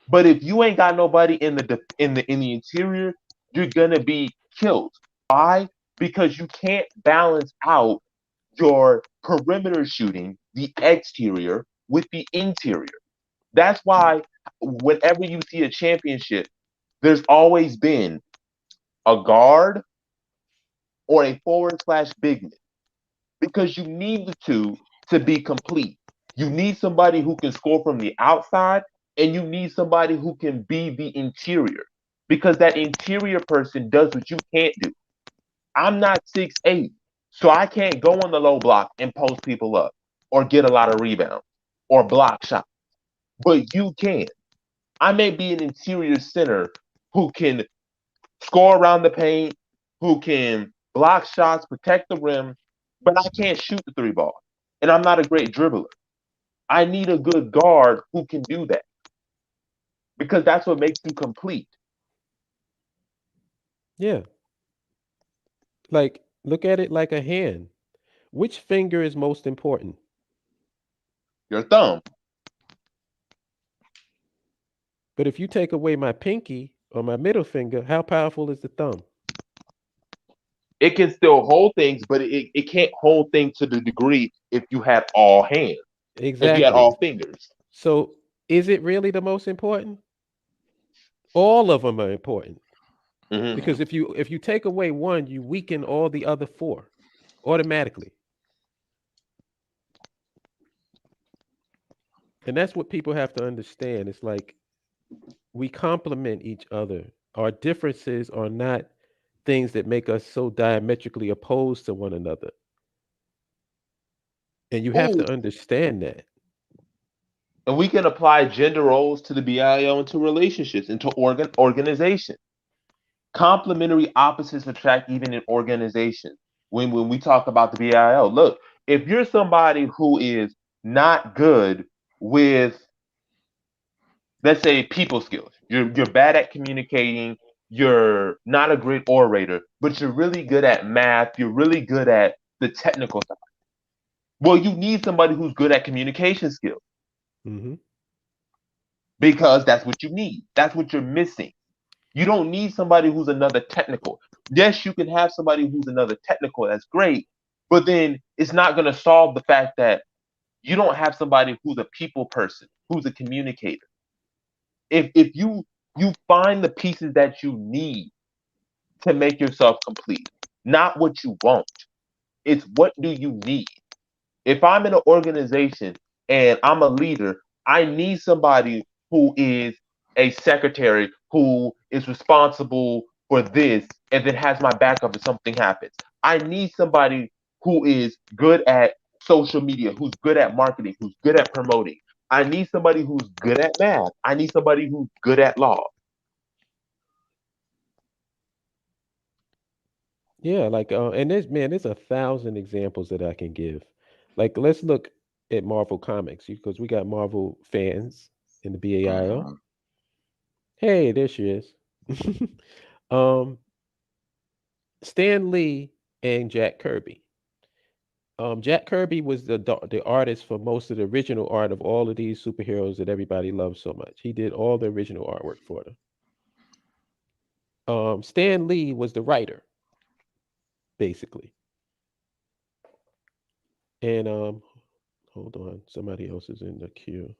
but if you ain't got nobody in in the interior, you're gonna be killed. Why? Because you can't balance out your perimeter shooting, the exterior, with the interior. That's why whenever you see a championship, there's always been a guard or a forward slash big man because you need the two to be complete. You need somebody who can score from the outside, and you need somebody who can be the interior because that interior person does what you can't do. I'm not 6'8", so I can't go on the low block and post people up or get a lot of rebounds or block shots, but you can. I may be an interior center who can score around the paint, who can block shots, protect the rim, but I can't shoot the three ball. And I'm not a great dribbler. I need a good guard who can do that because that's what makes you complete. Yeah. Like, look at it like a hand. Which finger is most important? Your thumb, But if you take away my pinky or my middle finger, how powerful is the thumb? it can still hold things, but it can't hold things to the degree if you had all hands, if you had Exactly. all fingers. So, is it really the most important? All of them are important Hmm. because if you take away one, you weaken all the other four automatically. And that's what people have to understand. It's like we complement each other. Our differences are not things that make us so diametrically opposed to one another. And you have Oh, to understand that. and we can apply gender roles to the BIO into relationships, into organization. Complementary opposites attract even in organizations. When we talk about the BIO, look, if you're somebody who is not good with, let's say, people skills, you're bad at communicating, you're not a great orator, but you're really good at math, you're really good at the technical side. Well, you need somebody who's good at communication skills Hmm. because that's what you need. That's what you're missing. You don't need somebody who's another technical. Yes, you can have somebody who's another technical. That's great. But then it's not going to solve the fact that you don't have somebody who's a people person, who's a communicator. If you find the pieces that you need to make yourself complete, not what you want. It's what do you need. If I'm in an organization and I'm a leader, I need somebody who is a secretary who is responsible for this and then has my backup if something happens. I need somebody who is good at social media, who's good at marketing, who's good at promoting. I need somebody who's good at math. I need somebody who's good at law. Yeah, like and there's a thousand examples that I can give. Like, let's look at Marvel Comics because we got Marvel fans in the BAIO. Mhm. Hey, there she is. um, Stan Lee and Jack Kirby. Jack Kirby was the artist for most of the original art of all of these superheroes that everybody loves so much. He did all the original artwork for them. Stan Lee was the writer, basically. And hold on, somebody else is in the queue.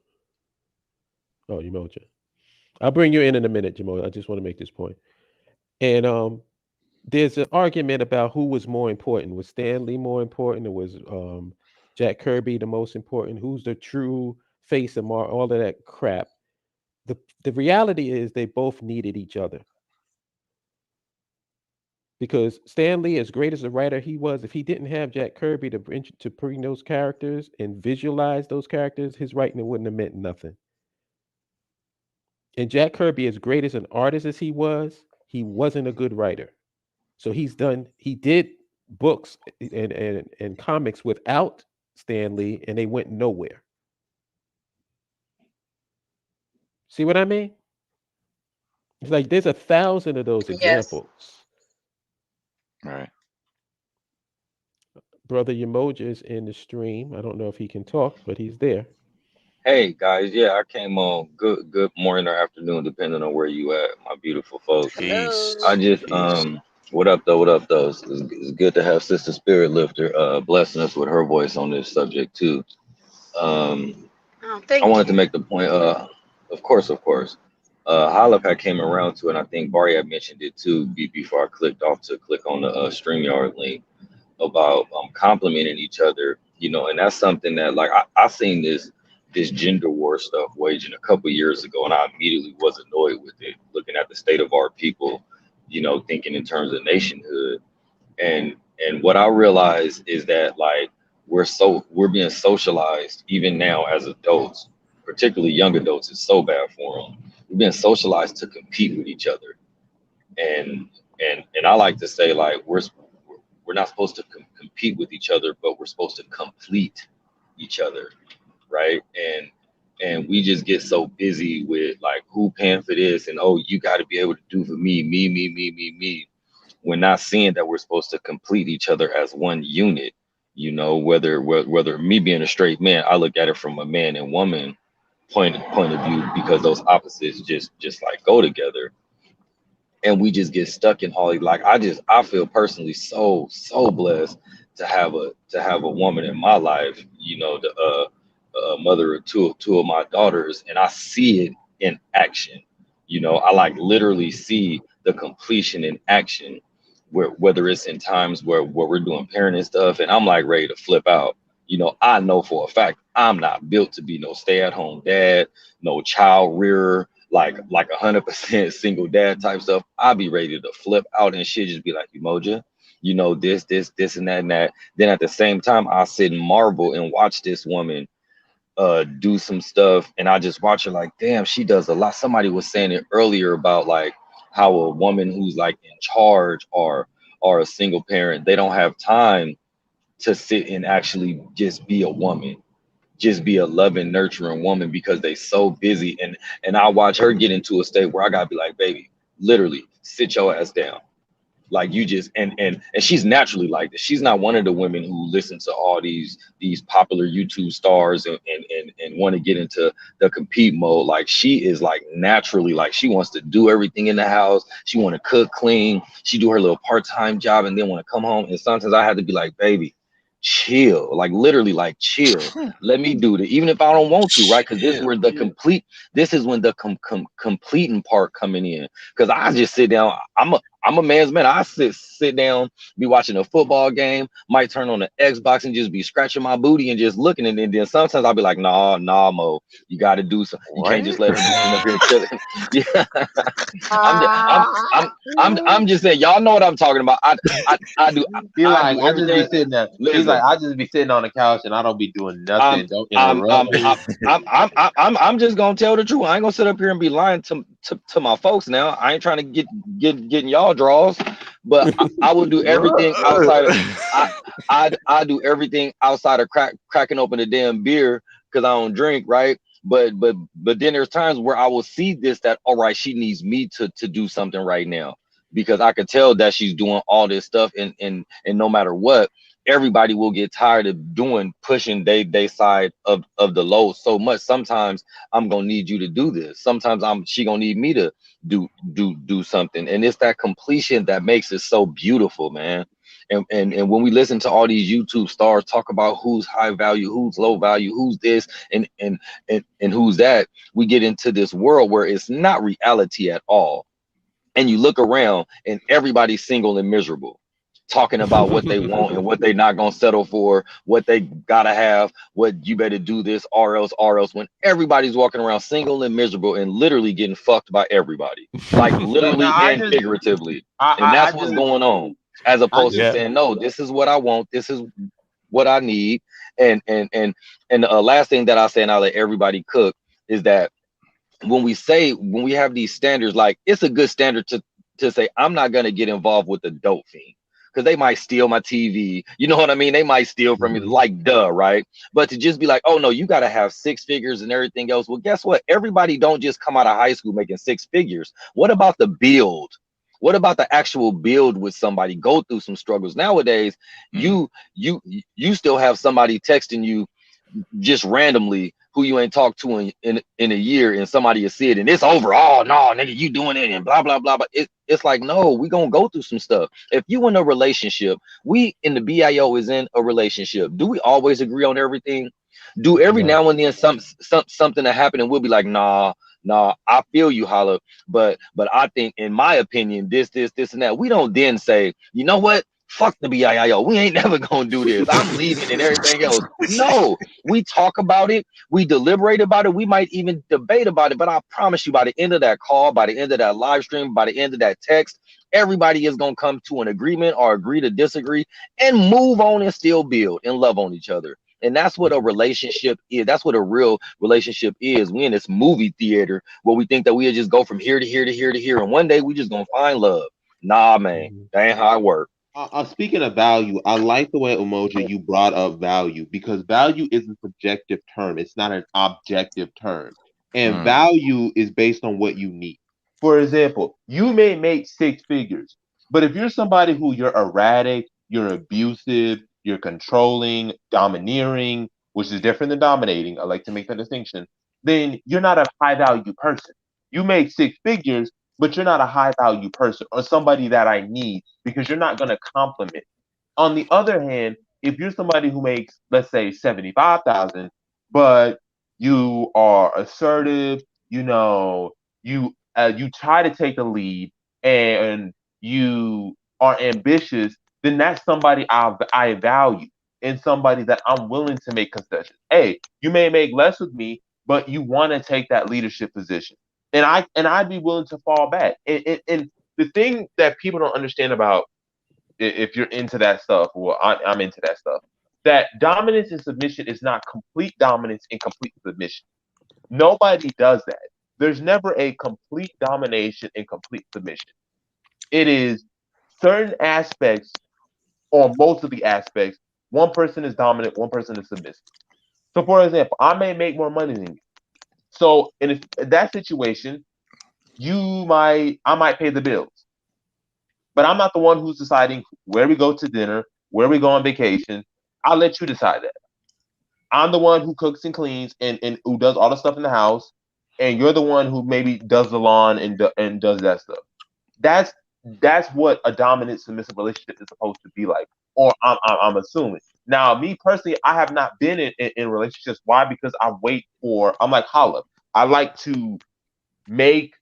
Oh, Umoja. I'll bring you in a minute, Jamal. I just want to make this point. And there's an argument about who was more important. Was Stan Lee more important, or was Jack Kirby the most important? Who's the true face of all of that crap? The reality is they both needed each other, because Stan Lee, as great as a writer he was, if he didn't have Jack Kirby to bring those characters and visualize those characters, his writing wouldn't have meant nothing. And Jack Kirby, as great as an artist as he wasn't a good writer. So he did books and comics without Stan Lee, and they went nowhere. See what I mean? It's like there's 1,000 of those Yes. examples. Right. Brother Yamoja is in the stream. I don't know if he can talk, but he's there. Hey guys, yeah, I came on. Good morning or afternoon, depending on where you at, my beautiful folks. I Peace. Hello. just Peace. what up though? What up though? It's good to have Sister Spirit Lifter blessing us with her voice on this subject too. Um, Oh, I thank wanted to you. make the point. Of course. Halep had came around to it, and I think Bari had mentioned it too before I clicked off to click on the StreamYard link about complimenting each other, and that's something that like I seen this gender war stuff waging a couple years ago, and I immediately was annoyed with it, looking at the state of our people, thinking in terms of nationhood, and what I realize is that like we're being socialized even now as adults, particularly young adults. It's so bad for them. We're being socialized to compete with each other, and and I like to say like we're not supposed to compete with each other, but we're supposed to complete each other, right? And we just get so busy with like who paying for this, and oh, you got to be able to do for me. We're not seeing that we're supposed to complete each other as one unit. Whether me being a straight man, I look at it from a man and woman point of view, because those opposites just like go together, and we just get stuck in all like I feel personally so blessed to have a woman in my life, the mother of two of my daughters, and I see it in action. I like literally see the completion in action, whether it's in times where we're doing parenting stuff and I'm like ready to flip out. I know for a fact I'm not built to be no stay-at-home dad, no child rearer, like 100% single dad type stuff. I'll be ready to flip out and shit, just be like, Emoja, this and that. Then at the same time, I'll sit and marvel and watch this woman do some stuff, and I just watch her like, damn, she does a lot. Somebody was saying it earlier about like how a woman who's like in charge or a single parent, they don't have time to sit and actually just be a woman, just be a loving, nurturing woman, because they so busy. And I watch her get into a state where I gotta be like, baby, literally sit your ass down. Like you just and she's naturally like this. She's not one of the women who listen to all these popular YouTube stars and want to get into the compete mode. Like she is like naturally like she wants to do everything in the house. She want to cook, clean. She do her little part-time job and then want to come home. And sometimes I have to be like, baby, chill, like literally like chill. Let me do it, even if I don't want to, right? Because this is Chill. where the complete. This is when the completing part coming in. Because I just sit down. I'm a man's man. I sit down, be watching a football game, might turn on the Xbox and just be scratching my booty and just looking. And then sometimes I'll be like, nah, Mo, you got to do something. You can't just What? let her be sitting up here chilling. Yeah, I'm just, I'm, I'm, I'm Ah. just saying, y'all know what I'm talking about. I do, He I like, do I just be everything. sitting there. He's like, Listen, I just be sitting on the couch and I don't be doing I'm, nothing. Don't I'm, interrupt I'm, me. I'm just gonna tell the truth. I ain't gonna sit up here and be lying to my folks. Now I ain't trying to get in y'all draws, but I will do everything outside of I I do everything outside of cracking open a damn beer because I don't drink, right? But then there's times where I will see this that all right, she needs me to do something right now, because I could tell that she's doing all this stuff, and no matter what, everybody will get tired of pushing they side of the load so much. Sometimes I'm gonna need you to do this. Sometimes she gonna need me to do something. And it's that completion that makes it so beautiful, man. And when we listen to all these YouTube stars talk about who's high value, who's low value, who's this and who's that, we get into this world where it's not reality at all. And you look around and everybody's single and miserable, talking about what they want and what they not gonna settle for, what they gotta have, what you better do this or else, when everybody's walking around single and miserable and literally getting fucked by everybody, like Now literally I and just, figuratively. And I that's what's just, going on, as I opposed to just, Yeah. saying, no, this is what I want, this is what I need. And the last thing that I say, and I'll let everybody cook, is that when we have these standards, like it's a good standard to say I'm not gonna get involved with the dope fiend because they might steal my TV. You know what I mean? They might steal from me, Mhm. like duh, right? But to just be like, oh no, you gotta have six figures and everything else. Well, guess what? Everybody don't just come out of high school making six figures. What about the build? What about the actual build with somebody? Go through some struggles. Nowadays, Mm. you still have somebody texting you just randomly who you ain't talked to in a year, and somebody will see it and it's over. Oh no, nigga, you doing it and blah blah blah. But it's like, no, we gonna go through some stuff. If you in a relationship, we in the BIO is in a relationship. Do we always agree on everything? Do every No. now and then something that happen and we'll be like, nah, I feel you, Holla, but I think in my opinion, this and that. We don't then say, you know what? Fuck the BIO. We ain't never gonna do this. I'm leaving and everything else. No, we talk about it, we deliberate about it, we might even debate about it. But I promise you, by the end of that call, by the end of that live stream, by the end of that text, everybody is gonna come to an agreement or agree to disagree and move on and still build and love on each other. And that's what a relationship is. That's what a real relationship is. We in this movie theater where we think that we'll just go from here to here to here to here, and one day we just gonna find love. Nah, man, Mhm. that ain't how it work. speaking of value, I like the way Umoja you brought up value because value is a subjective term. It's not an objective term, and Mm. value is based on what you need. For example, you may make six figures, but if you're somebody who you're erratic, you're abusive, you're controlling, domineering, which is different than dominating, I like to make that distinction, then you're not a high value person. You make six figures, but you're not a high value person or somebody that I need because you're not going to compliment. On the other hand, if you're somebody who makes, let's say, 75,000, but you are assertive, you know, you try to take the lead and you are ambitious, then that's somebody I value and somebody that I'm willing to make concessions. Hey, you may make less with me, but you want to take that leadership position, and I'd be willing to fall back. And the thing that people don't understand about if you're into that stuff, or I'm into that stuff, that dominance and submission is not complete dominance and complete submission. Nobody does that. There's never a complete domination and complete submission. It is certain aspects, or most of the aspects, one person is dominant, one person is submissive. So, for example, I may make more money than you. So, in that situation, I might pay the bills, but I'm not the one who's deciding where we go to dinner, where we go on vacation. I'll let you decide that. I'm the one who cooks and cleans and who does all the stuff in the house, and you're the one who maybe does the lawn and does that stuff. That's that's what a dominant submissive relationship is supposed to be like, or I'm assuming. Now, me personally, I have not been in relationships. Why? Because I wait for. I'm like Holla. I like to make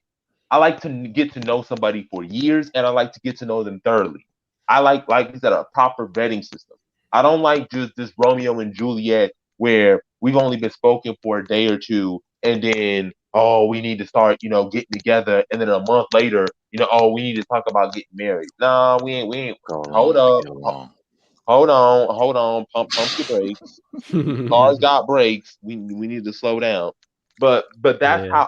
I like to get to know somebody for years, and I like to get to know them thoroughly. I like you said, a proper vetting system. I don't like just this Romeo and Juliet where we've only been spoken for a day or two, and then oh, we need to start, getting together, and then a month later, oh, we need to talk about getting married. No, we ain't. Go Hold along, up, get along. hold on, pump your brakes. Cars got brakes. We need to slow down. But Yeah.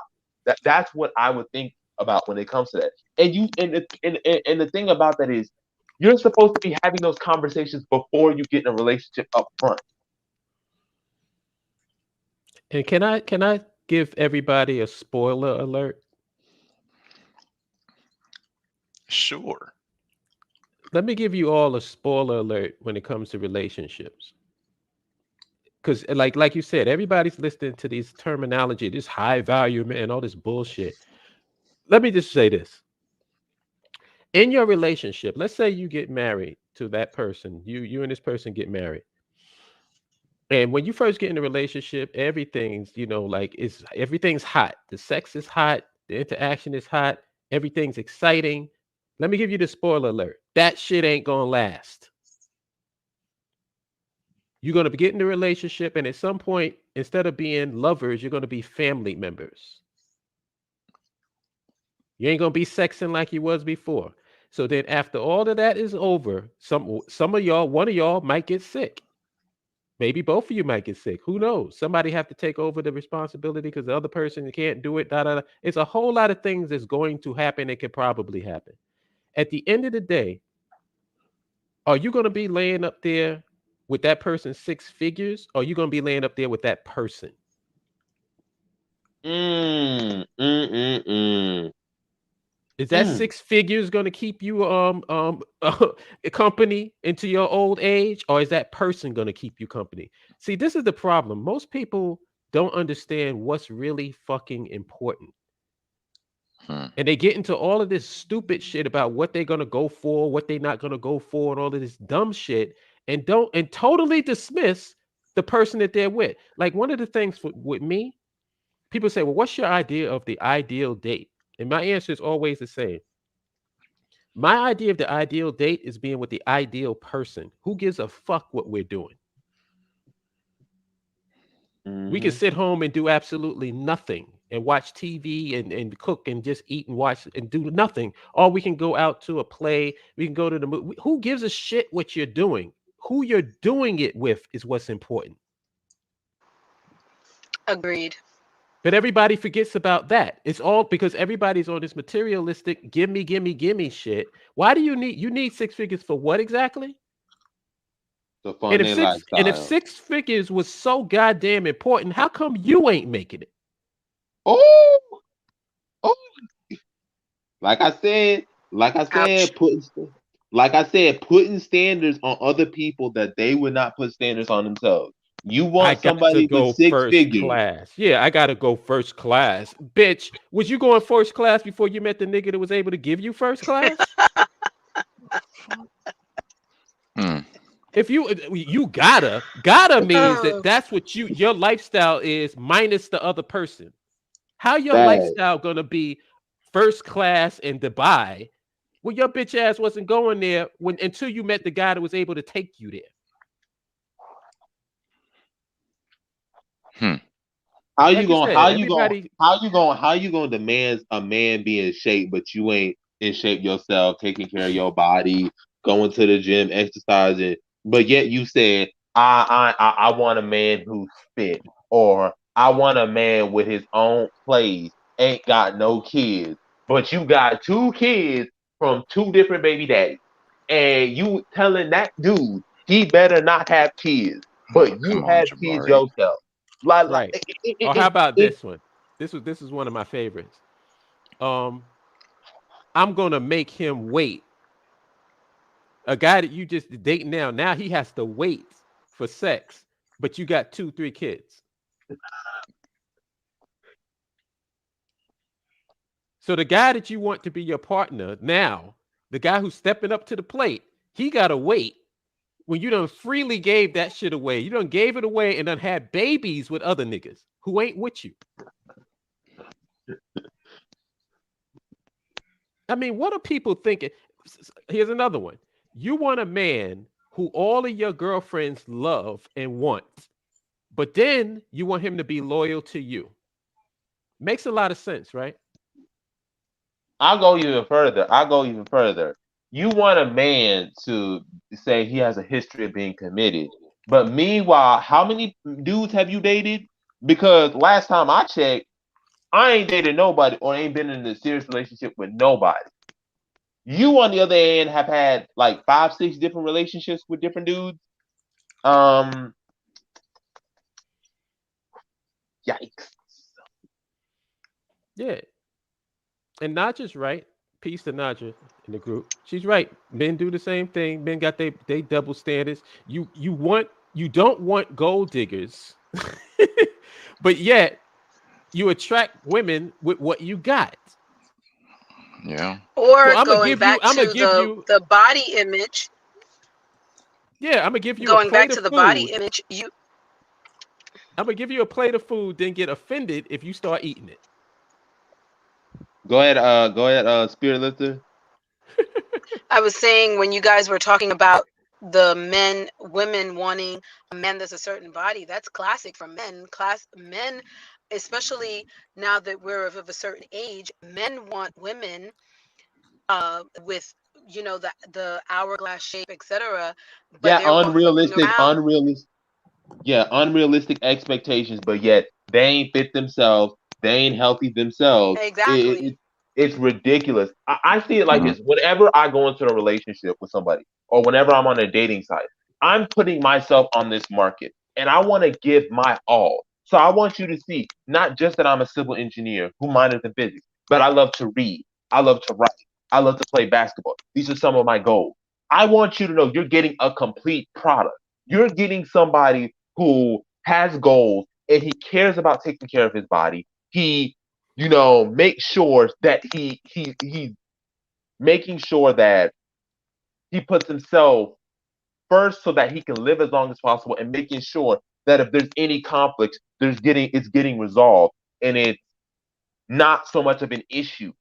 that's what I would think about when it comes to that. And the thing about that is you're supposed to be having those conversations before you get in a relationship up front. And can I give everybody a spoiler alert? Sure. Let me give you all a spoiler alert when it comes to relationships. Because like you said, everybody's listening to these terminology, this high value man, all this bullshit. Let me just say this. In your relationship, let's say you get married to that person. You and this person get married. And when you first get in a relationship, everything's, like everything's hot. The sex is hot, the interaction is hot, everything's exciting. Let me give you the spoiler alert. That shit ain't gonna last. You're gonna get in a relationship, and at some point, instead of being lovers, you're gonna be family members. You ain't gonna be sexing like you was before. So then after all of that is over, some of y'all, one of y'all might get sick. Maybe both of you might get sick. Who knows? Somebody have to take over the responsibility because the other person can't do it. Da, da, da. It's a whole lot of things that's going to happen. It could probably happen. At the end of the day, are you going to be laying up there with that person 6 figures? Or are you going to be laying up there with that person? Is that 6 figures going to keep you company into your old age, or is that person going to keep you company? See, this is the problem. Most people don't understand what's really fucking important. And they get into all of this stupid shit about what they're going to go for, what they're not going to go for, and all of this dumb shit, and totally dismiss the person that they're with. Like, one of the things with me, people say, well, what's your idea of the ideal date? And my answer is always the same. My idea of the ideal date is being with the ideal person. Who gives a fuck what we're doing? We can sit home and do absolutely nothing and watch TV and cook and just eat and watch and do nothing. Or we can go out to a play. We can go to the movie. Who gives a shit what you're doing? Who you're doing it with is what's important. Agreed. But everybody forgets about that. It's all because everybody's on this materialistic give me shit. Why do you need 6 figures for what exactly? To fund their lifestyle. And if 6 figures was so goddamn important, how come you ain't making it? Oh, like I said, Ouch. putting standards on other people that they would not put standards on themselves. You want somebody with 6 figures. Class. Yeah, I gotta go first class. Bitch, was you going first class before you met the nigga that was able to give you first class? If you gotta means that's what your lifestyle is minus the other person. How your lifestyle gonna be first class in Dubai? Well, your bitch ass wasn't going there until you met the guy that was able to take you there. How you gonna demand a man be in shape, but you ain't in shape yourself, taking care of your body, going to the gym, exercising, but yet you said I want a man who's fit, or I want a man with his own place, ain't got no kids, but you got 2 kids from 2 different baby daddies, and you telling that dude he better not have kids, but you have kids yourself. Right. Or how about this one? This is one of my favorites. I'm gonna make him wait. A guy that you just date now he has to wait for sex, but you got 2-3 kids. So the guy that you want to be your partner now, the guy who's stepping up to the plate, he gotta wait. When you done freely gave that shit away, you done gave it away and done had babies with other niggas who ain't with you. I mean, what are people thinking? Here's another one. You want a man who all of your girlfriends love and want, but then you want him to be loyal to you. Makes a lot of sense, right? I'll go even further. You want a man to say he has a history of being committed. But meanwhile, how many dudes have you dated? Because last time I checked, I ain't dated nobody or ain't been in a serious relationship with nobody. You, on the other hand, have had like 5, 6 different relationships with different dudes. Yikes. Yeah. And Naja's right. Peace to Naja in the group. She's right. Men do the same thing. Men got they double standards. You don't want gold diggers, but yet you attract women with what you got. Yeah. Or so going back to the body image. Yeah, I'm gonna give you a Going plate back of to the body food. image, you I'm gonna give you a plate of food, then get offended if you start eating it. Go ahead, Spirit Lifter. I was saying when you guys were talking about the women wanting a man that's a certain body, that's classic for men. Men, especially now that we're of a certain age, men want women with the hourglass shape, etc. But Yeah, they're walking around unrealistic expectations, but yet they ain't fit themselves. They ain't healthy themselves. exactly. It's ridiculous. I see it like Mhm. this. Whenever I go into a relationship with somebody, or whenever I'm on a dating site, I'm putting myself on this market, and I want to give my all. So I want you to see not just that I'm a civil engineer who minors in physics, but I love to read, I love to write, I love to play basketball. These are some of my goals. I want you to know you're getting a complete product. You're getting somebody who has goals and he cares about taking care of his body. He, makes sure that he's making sure that he puts himself first so that he can live as long as possible, and making sure that if there's any conflicts, it's getting resolved, and it's not so much of an issue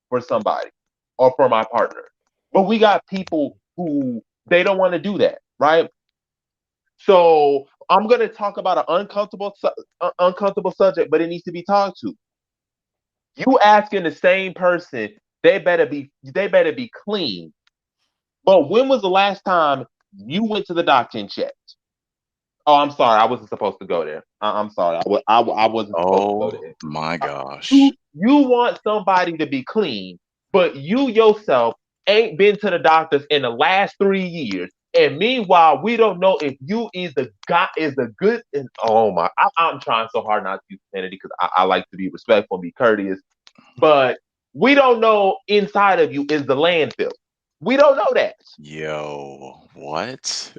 for somebody or for my partner. But we got people who they don't want to do that, right? So I'm gonna talk about an uncomfortable subject, but it needs to be talked to. You asking the same person, they better be clean. But when was the last time you went to the doctor and checked? Oh, I'm sorry, I wasn't supposed to go there. I'm sorry, I wasn't supposed to go Oh there. my gosh. You want somebody to be clean, but you yourself ain't been to the doctors in the last 3 years. And meanwhile, we don't know if you is the good. Oh my! I'm trying so hard not to use profanity because I like to be respectful and be courteous. But we don't know inside of you is the landfill. We don't know that. Yo, what?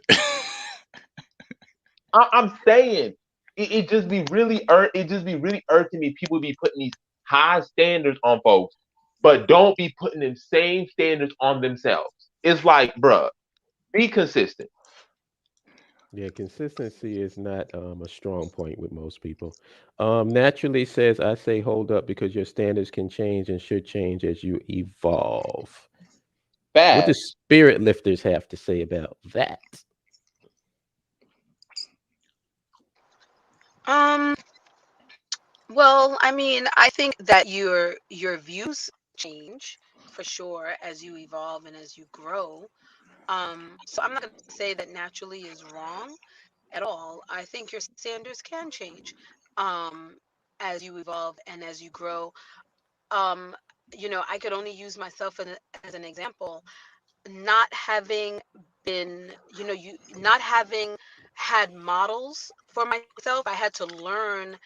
I'm saying it just be really it just be really irking me. People be putting these high standards on folks, but don't be putting the same standards on themselves. It's like, bruh, be consistent. Yeah, consistency is not a strong point with most people. Naturally says, I say hold up because your standards can change and should change as you evolve. What Fast. does spirit lifters have to say about that? Um, well, I mean, I think that your views change for sure as you evolve and as you grow. So I'm not going to say that naturally is wrong at all. I think your standards can change um, as you evolve and as you grow. Um, I could only use myself as an example. Not having been, not having had models for myself, I had to learn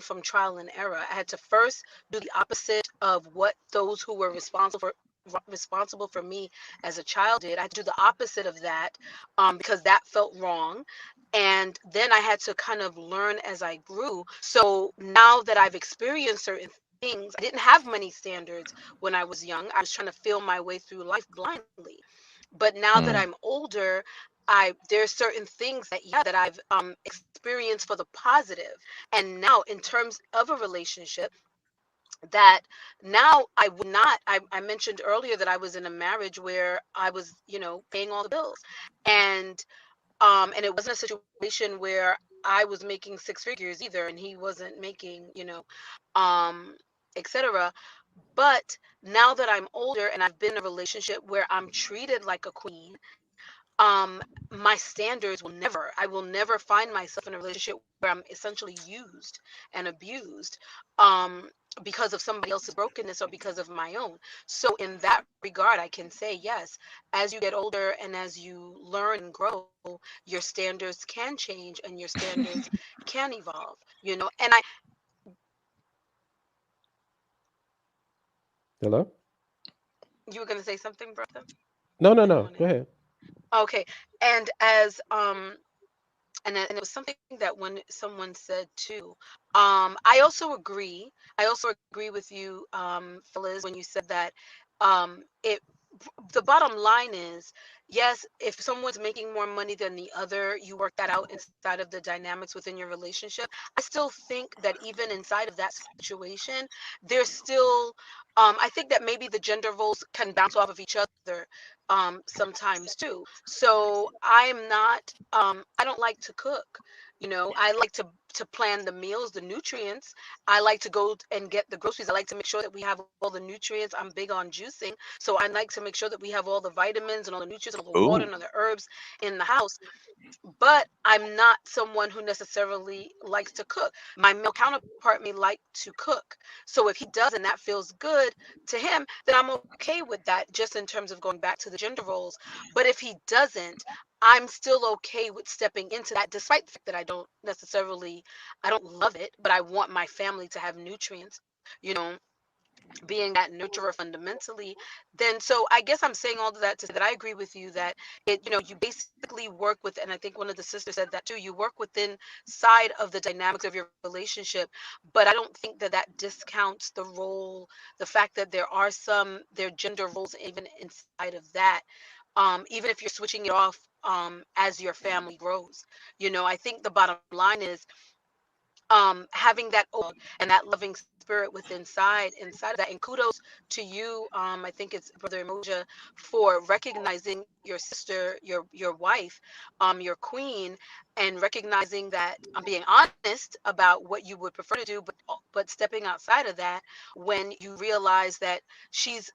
from trial and error. I had to first do the opposite of what those who were responsible for me as a child did. I had to do the opposite of that because that felt wrong. And then I had to kind of learn as I grew. So now that I've experienced certain things, I didn't have many standards when I was young. I was trying to feel my way through life blindly. But now that Mm, I'm older, there's certain things that I've experienced for the positive. And now in terms of a relationship, that now I would not I mentioned earlier that I was in a marriage where I was, paying all the bills. And it wasn't a situation where I was making six figures either and he wasn't making, um etc. But now that I'm older and I've been in a relationship where I'm treated like a queen, my standards I will never find myself in a relationship where I'm essentially used and abused because of somebody else's brokenness or because of my own. So in that regard, I can say yes, as you get older and as you learn and grow, your standards can change and your standards can evolve, and Hello? you were going to say something, brother? No, no, I didn't no. want Go to. ahead. Okay. And as and it was something that when someone said too, I also agree with you, fellas, when you said that it the bottom line is yes, if someone's making more money than the other, you work that out inside of the dynamics within your relationship. I still think that even inside of that situation, there's still, I think that maybe the gender roles can bounce off of each other sometimes too. So I'm not, I don't like to cook. I like to plan the meals, the nutrients. I like to go and get the groceries. I like to make sure that we have all the nutrients. I'm big on juicing. So I like to make sure that we have all the vitamins and all the nutrients and all the water Ooh. and all the herbs in the house. But I'm not someone who necessarily likes to cook. My male counterpart may like to cook. So if he does and that feels good to him, then I'm okay with that, just in terms of going back to the gender roles. But if he doesn't, I'm still okay with stepping into that, despite the fact that I don't love it, but I want my family to have nutrients, you know, being that nurturer fundamentally. Then so I guess I'm saying all of that to say that I agree with you that you basically work with, and I think one of the sisters said that too, you work within side of the dynamics of your relationship. But I don't think that that discounts the role, the fact that there are gender roles even inside of that, even if you're switching it off as your family grows. I think the bottom line is having that and that loving spirit inside of that. And kudos to you, I think it's Brother Emoja, for recognizing your sister, your wife, your queen, and recognizing that, being honest about what you would prefer to do, but stepping outside of that when you realize that she's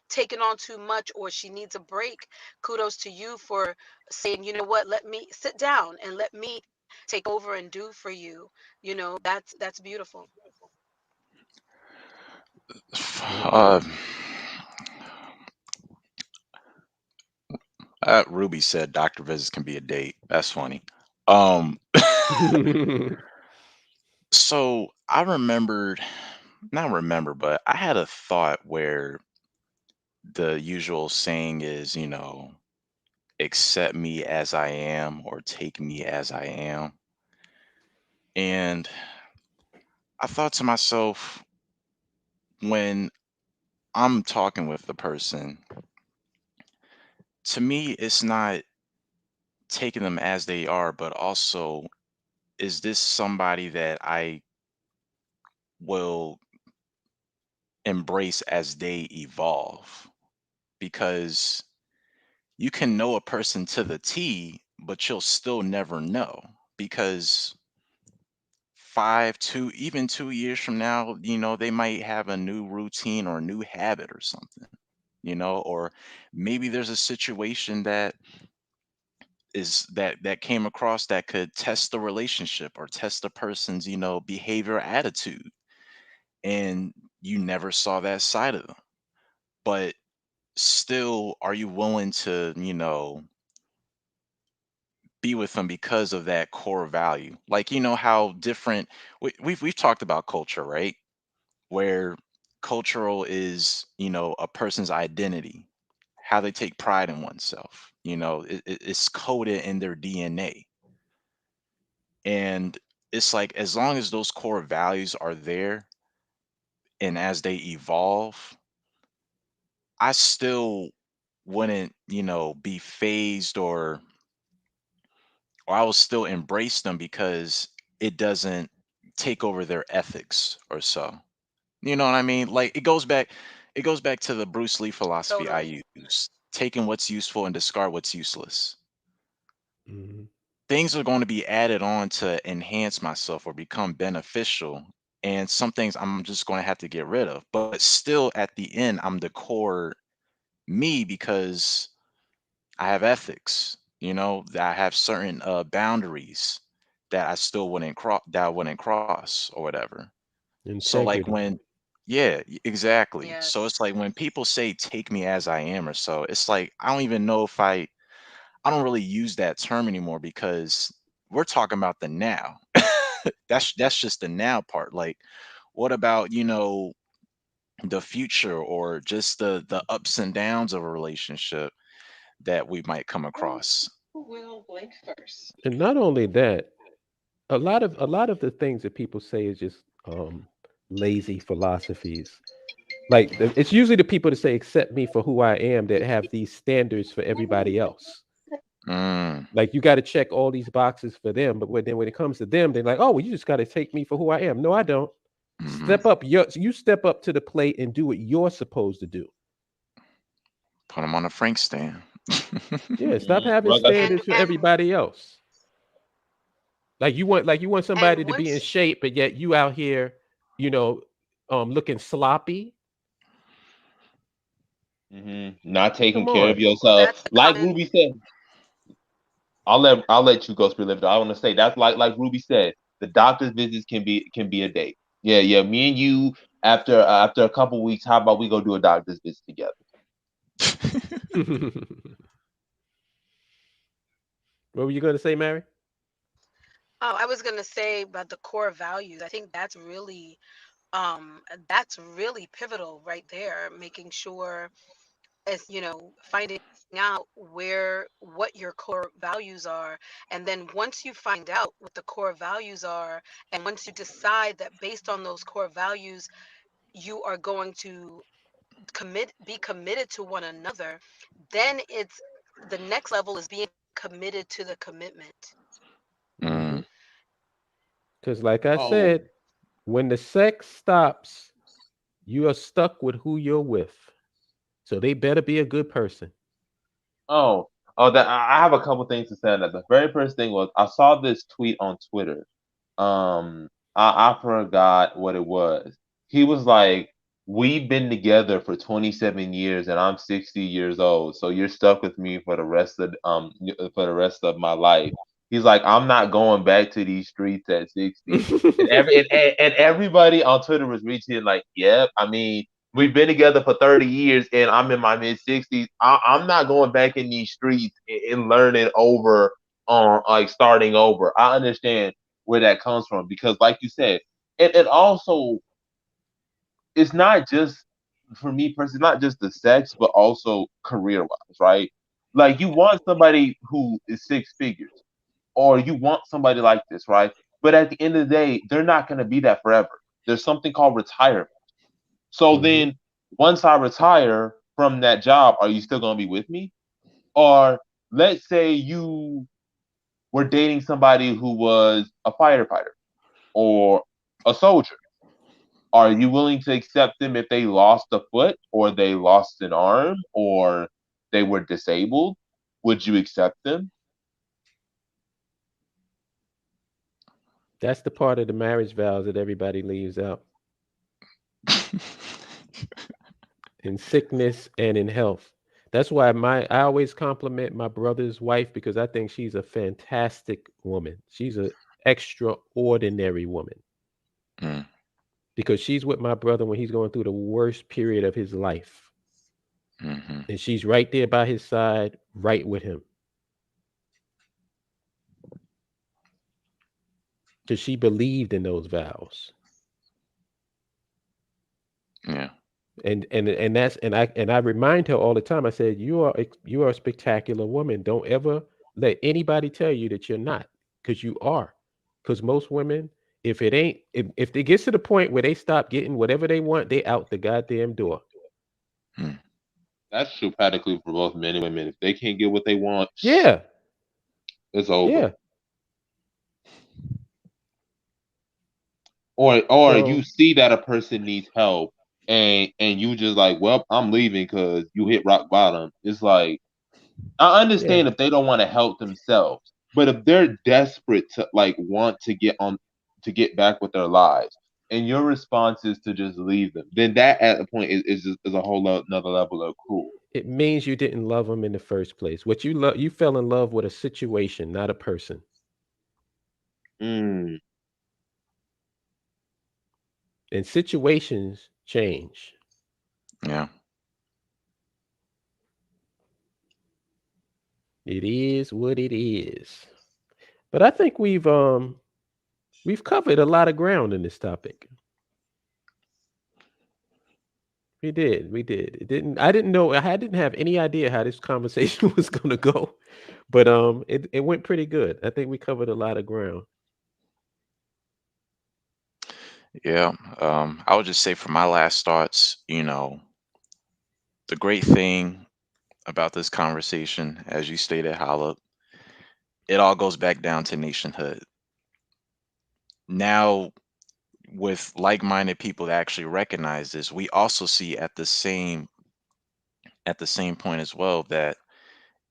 taken on too much or she needs a break. Kudos to you for saying, you know what, let me sit down and let me take over and do for you. That's beautiful. Mm-hmm. Uh, Ruby said doctor visits can be a date. That's funny. Um, so I remembered, not remember, but I had a thought where the usual saying is, accept me as I am or take me as I am. And I thought to myself, when I'm talking with the person, to me, it's not taking them as they are, but also, is this somebody that I will embrace as they evolve? Because you can know a person to the T, but you'll still never know because even 2 years from now, they might have a new routine or a new habit or something, or maybe there's a situation that came across that could test the relationship or test the person's, behavior or attitude. And you never saw that side of them. But still, are you willing to, be with them because of that core value? Like, how different we've talked about culture, right? Where cultural is, a person's identity, how they take pride in oneself. It's coded in their DNA. And it's like, as long as those core values are there and as they evolve, I still wouldn't, be phased, or I will still embrace them because it doesn't take over their ethics or so. You know what I mean? Like, it goes back to the Bruce Lee philosophy I Totally. use. Taking what's useful and discard what's useless. Mm-hmm. Things are going to be added on to enhance myself or become beneficial. And some things I'm just going to have to get rid of. But still at the end, I'm the core me because I have ethics, that I have certain boundaries that I wouldn't cross or whatever. So like Integrity. yeah, exactly. So Yes. it's like when people say take me as I am or so, it's like I don't even know if I don't really use that term anymore because we're talking about the now. That's just the now part. Like, what about, the future or just the ups and downs of a relationship that we might come across? And not only that, a lot of the things that people say is just lazy philosophies. Like it's usually the people that say accept me for who I am that have these standards for everybody else. Mm, Like you got to check all these boxes for them, but when it comes to them, they're like, oh, well, you just got to take me for who I am. No, I don't. hmm. Step up. You step up to the plate and do what you're supposed to do. Put them on a Frank stand. Yeah, stop having Well, like standards for And everybody else. Like you want somebody and to be in once shape, but yet you out here, you know, looking sloppy. not taking Come care of on. well, yourself, that's the like common. Ruby said. I'll let you go, Spirit Lifter. I want to say that's like Ruby said. The doctor's visits can be a date. Yeah, yeah. Me and you after a couple weeks, how about we go do a doctor's visit together? What were you going to say, Mary? Oh, I was gonna say about the core values. I think that's really pivotal right there, making sure as finding out where what your core values are, and then once you find out what the core values are, and once you decide that based on those core values you are going to be committed to one another, then it's the next level is being committed to the commitment. Mm-hmm. Mm, Because, like I Oh, said, when the sex stops, you are stuck with who you're with. So they better be a good person. oh, oh! That I have a couple things to say on that. The very first thing was I saw this tweet on Twitter. I forgot what it was. He was like, "We've been together for 27 years, and I'm 60 years old. So you're stuck with me for the rest of my life." He's like, "I'm not going back to these streets at 60." And everybody on Twitter was reaching like, "Yep. I mean, we've been together for 30 years, and I'm in my mid 60s. I'm not going back in these streets and learning over on like starting over." I understand where that comes from because, like you said, it also it's not just for me personally, not just the sex, but also career wise, right? Like you want somebody who is six figures, or you want somebody like this, right? But at the end of the day, they're not going to be that forever. There's something called retirement. So Hmm. then, once I retire from that job, are you still going to be with me? Or let's say you were dating somebody who was a firefighter or a soldier. Are you willing to accept them if they lost a foot or they lost an arm or they were disabled? Would you accept them? That's the part of the marriage vows that everybody leaves out in sickness and in health. That's why I always compliment my brother's wife because I think she's a fantastic woman. She's an extraordinary woman mm, because she's with my brother when he's going through the worst period of his life. mhm. And she's right there by his side, right with him. Because she believed in those vows. Yeah. And I remind her all the time. I said, you are a spectacular woman. Don't ever let anybody tell you that you're not, because you are. Because most women, if it gets to the point where they stop getting whatever they want, they out the goddamn door. Mm, That's true practically for both men and women. If they can't get what they want, Yeah, it's over. yeah. Or you So see that a person needs help and you just like, well, I'm leaving because you hit rock bottom. It's like I yeah, understand if they don't want to help themselves, but if they're desperate to like want to get back with their lives, and your response is to just leave them, then that at the point is a whole another level of cruel. it means you didn't love them in the first place. What you love, you fell in love with a situation, not a person. Mm, And situations change. yeah. It is what it is. But I think we've covered a lot of ground in this topic. We did. We did. It didn't I didn't know I didn't have any idea how this conversation was gonna go. But it went pretty good. I think we covered a lot of ground. Yeah. I would just say for my last thoughts, the great thing about this conversation, as you stated, Holla, it all goes back down to nationhood. Now, with like-minded people that actually recognize this, we also see at the same point as well that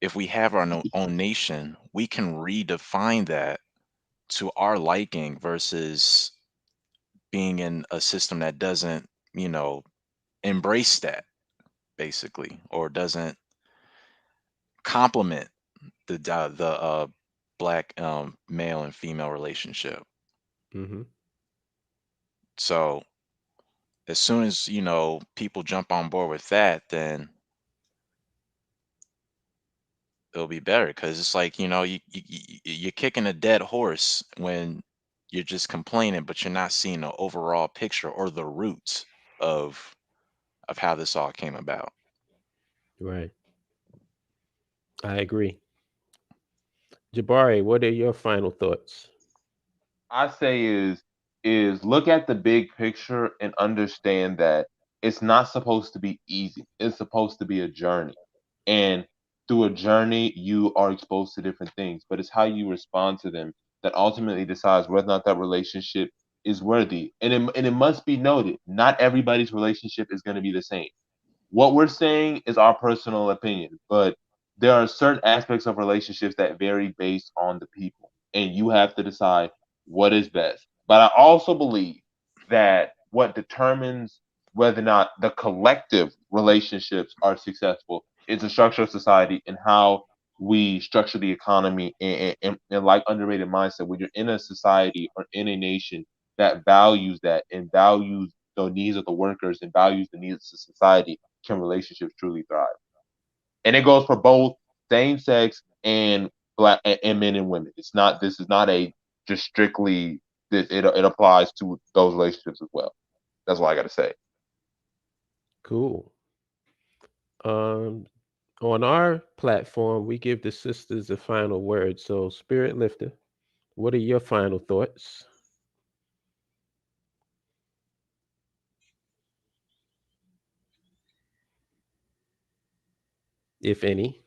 if we have our own nation, we can redefine that to our liking versus being in a system that doesn't, embrace that basically, or doesn't complement the black male and female relationship. Hmm. So as soon as people jump on board with that, then it'll be better because it's like you're kicking a dead horse when you're just complaining, but you're not seeing the overall picture or the roots of how this all came about. Right. I agree. Jabari, what are your final thoughts? I say is look at the big picture and understand that it's not supposed to be easy. It's supposed to be a journey. And through a journey you are exposed to different things, but it's how you respond to them that ultimately decides whether or not that relationship is worthy. And it must be noted, not everybody's relationship is going to be the same. What we're saying is our personal opinion, but there are certain aspects of relationships that vary based on the people, and you have to decide what is best. But I also believe that what determines whether or not the collective relationships are successful is the structure of society and how we structure the economy and like underrated mindset. When you're in a society or in a nation that values that and values the needs of the workers and values the needs of society, can relationships truly thrive? And it goes for both same sex and black and men and women. It's not, this is not a just strictly, it applies to those relationships as well. That's all I got to say. Cool. Um, on our platform, we give the sisters the final word. So, Spirit Lifter, what are your final thoughts, if any?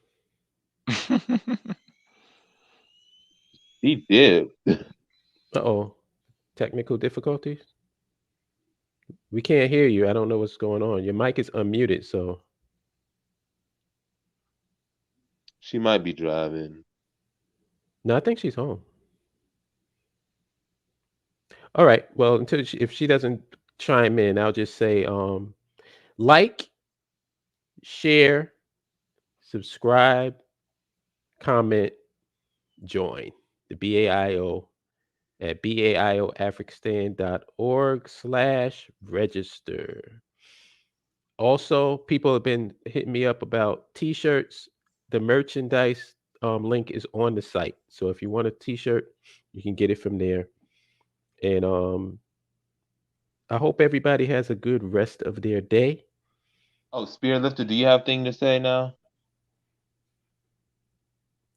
He did. Uh oh, technical difficulties? We can't hear you. I don't know what's going on. Your mic is unmuted. So, She might be driving. no, I think she's home. All right. Well, if she doesn't chime in, I'll just say like, share, subscribe, comment, join the BAIO at baioafrikstan.org/register. Also, people have been hitting me up about t-shirts. The merchandise link is on the site. So if you want a t-shirt, you can get it from there. And I hope everybody has a good rest of their day. Oh, Spirit Lifter, do you have thing to say now?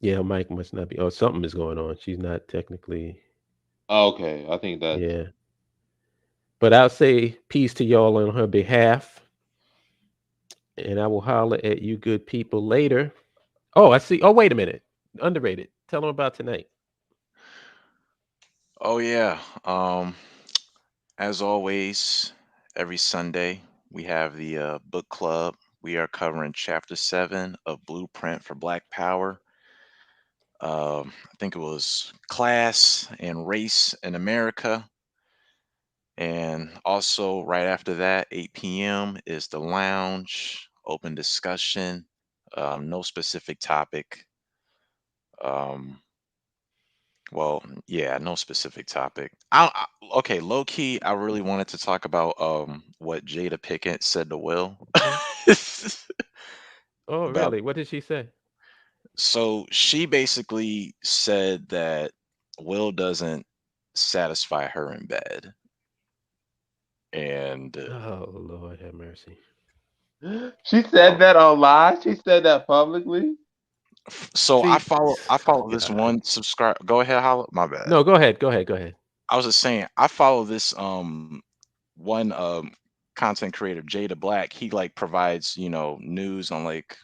Yeah, Mike must not be. Oh, something is going on. She's not technically. Okay, I think that's. Yeah. But I'll say peace to y'all on her behalf. And I will holler at you good people later. Oh, I see. Oh, wait a minute. Underrated. Tell them about tonight. Oh yeah. As always, every Sunday we have the book club. We are covering chapter 7 of Blueprint for Black Power. I think it was class and race in America. And also, right after that, 8 p.m. is the lounge, open discussion, no specific topic. Um, well, yeah, no specific topic. Okay, low key, I really wanted to talk about what Jada Pickett said to Will. Oh, About really? What did she say? so she basically said that Will doesn't satisfy her in bed, and Oh, Lord have mercy. She said that on live. She said that publicly. so I See, follow this God. one subscribe. Go ahead, Holla. My bad. No, go ahead. Go ahead. Go ahead. I was just saying I follow this one content creator, Jada Black, he like provides, you know, news on like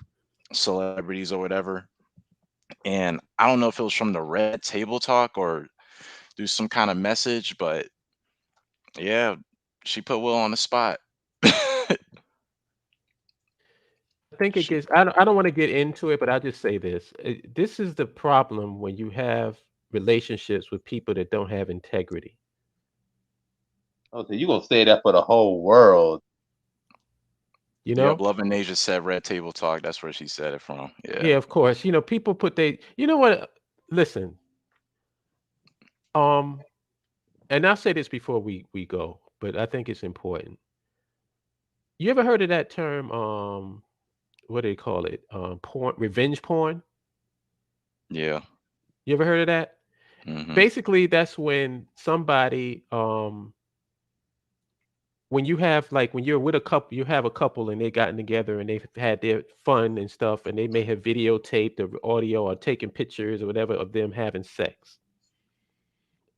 celebrities or whatever. And I don't know if it was from the Red Table Talk or through some kind of message, but yeah, she put Will on the spot. I think it She, gets. I don't want to get into it, but I'll just say this: this is the problem when you have relationships with people that don't have integrity. Oh, so you gonna say that for the whole world? You yep, know? Love and Asia said Red Table Talk. That's where she said it from. Yeah. Yeah, of course. You know, people put they. You know what? Listen. Um, and I'll say this before we go, but I think it's important. You ever heard of that term? What do they call it? Porn, revenge porn. Yeah. You ever heard of that? Hmm. Basically, that's when somebody when you have like when you're with a couple, you have a couple and they gotten together and they've had their fun and stuff, and they may have videotaped the audio or taken pictures or whatever of them having sex,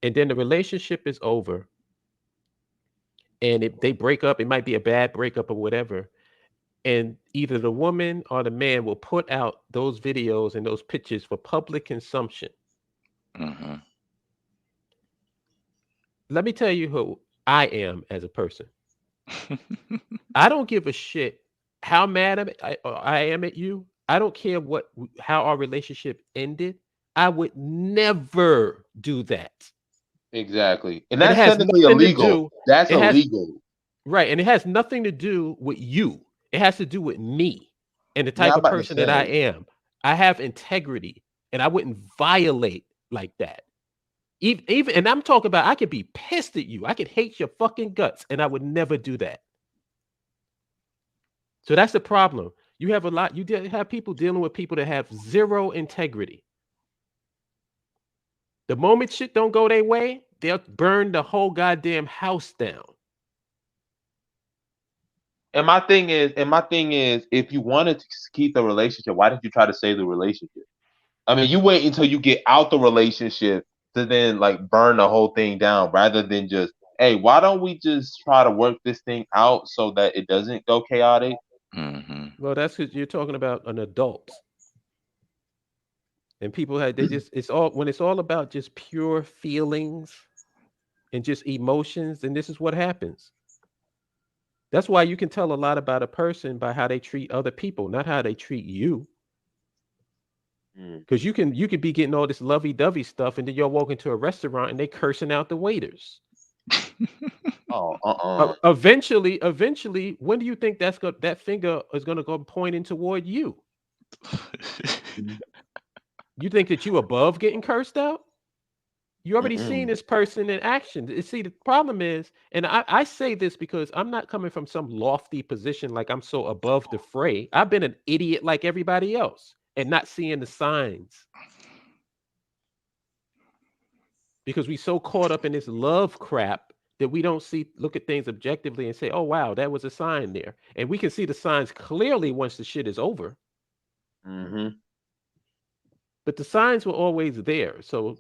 and then the relationship is over, and if they break up, it might be a bad breakup or whatever, and either the woman or the man will put out those videos and those pictures for public consumption. Hmm. Let me tell you who I am as a person. I don't give a shit how mad I am at you. I don't care how our relationship ended. I would never do that. Exactly, and And it that's has technically nothing to illegal. do. That's It has illegal. right, and it has nothing to do with you. It has to do with me and the Yeah, type I'm of about to person that I say. am. I have integrity, and I wouldn't violate like that. Even and I'm talking about I could be pissed at you. I could hate your fucking guts, and I would never do that. So that's the problem. You have a lot. Have people dealing with people that have zero integrity. The moment shit don't go their way, they'll burn the whole goddamn house down. And my thing is, if you wanted to keep the relationship, why didn't you try to save the relationship? I mean, you wait until you get out the relationship to then like burn the whole thing down, rather than just, hey, why don't we just try to work this thing out so that it doesn't go chaotic? Hmm. Well, that's because you're talking about an adult, and people have they just it's all when it's all about just pure feelings and just emotions, then this is what happens. That's why you can tell a lot about a person by how they treat other people, not how they treat you. Mm. Because you could be getting all this lovey-dovey stuff, and then you'll walk into a restaurant and they cursing out the waiters. Oh, Eventually, when do you think that finger is gonna go pointing toward you? You think that you above getting cursed out? You already seen mm-mm. this person in action. See, the problem is, and I say this because I'm not coming from some lofty position like I'm so above the fray. I've been an idiot like everybody else and not seeing the signs because we so caught up in this love crap that we don't look at things objectively and say, oh wow, that was a sign there. And we can see the signs clearly once the shit is over. Mm-hmm. But the signs were always there. So,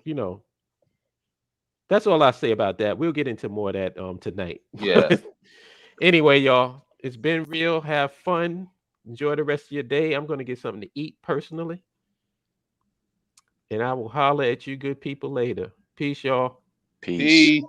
that's all I say about that. We'll get into more of that tonight. Yeah. Anyway, y'all, it's been real. Have fun. Enjoy the rest of your day. I'm going to get something to eat personally. And I will holler at you good people later. Peace, y'all. Peace. Peace.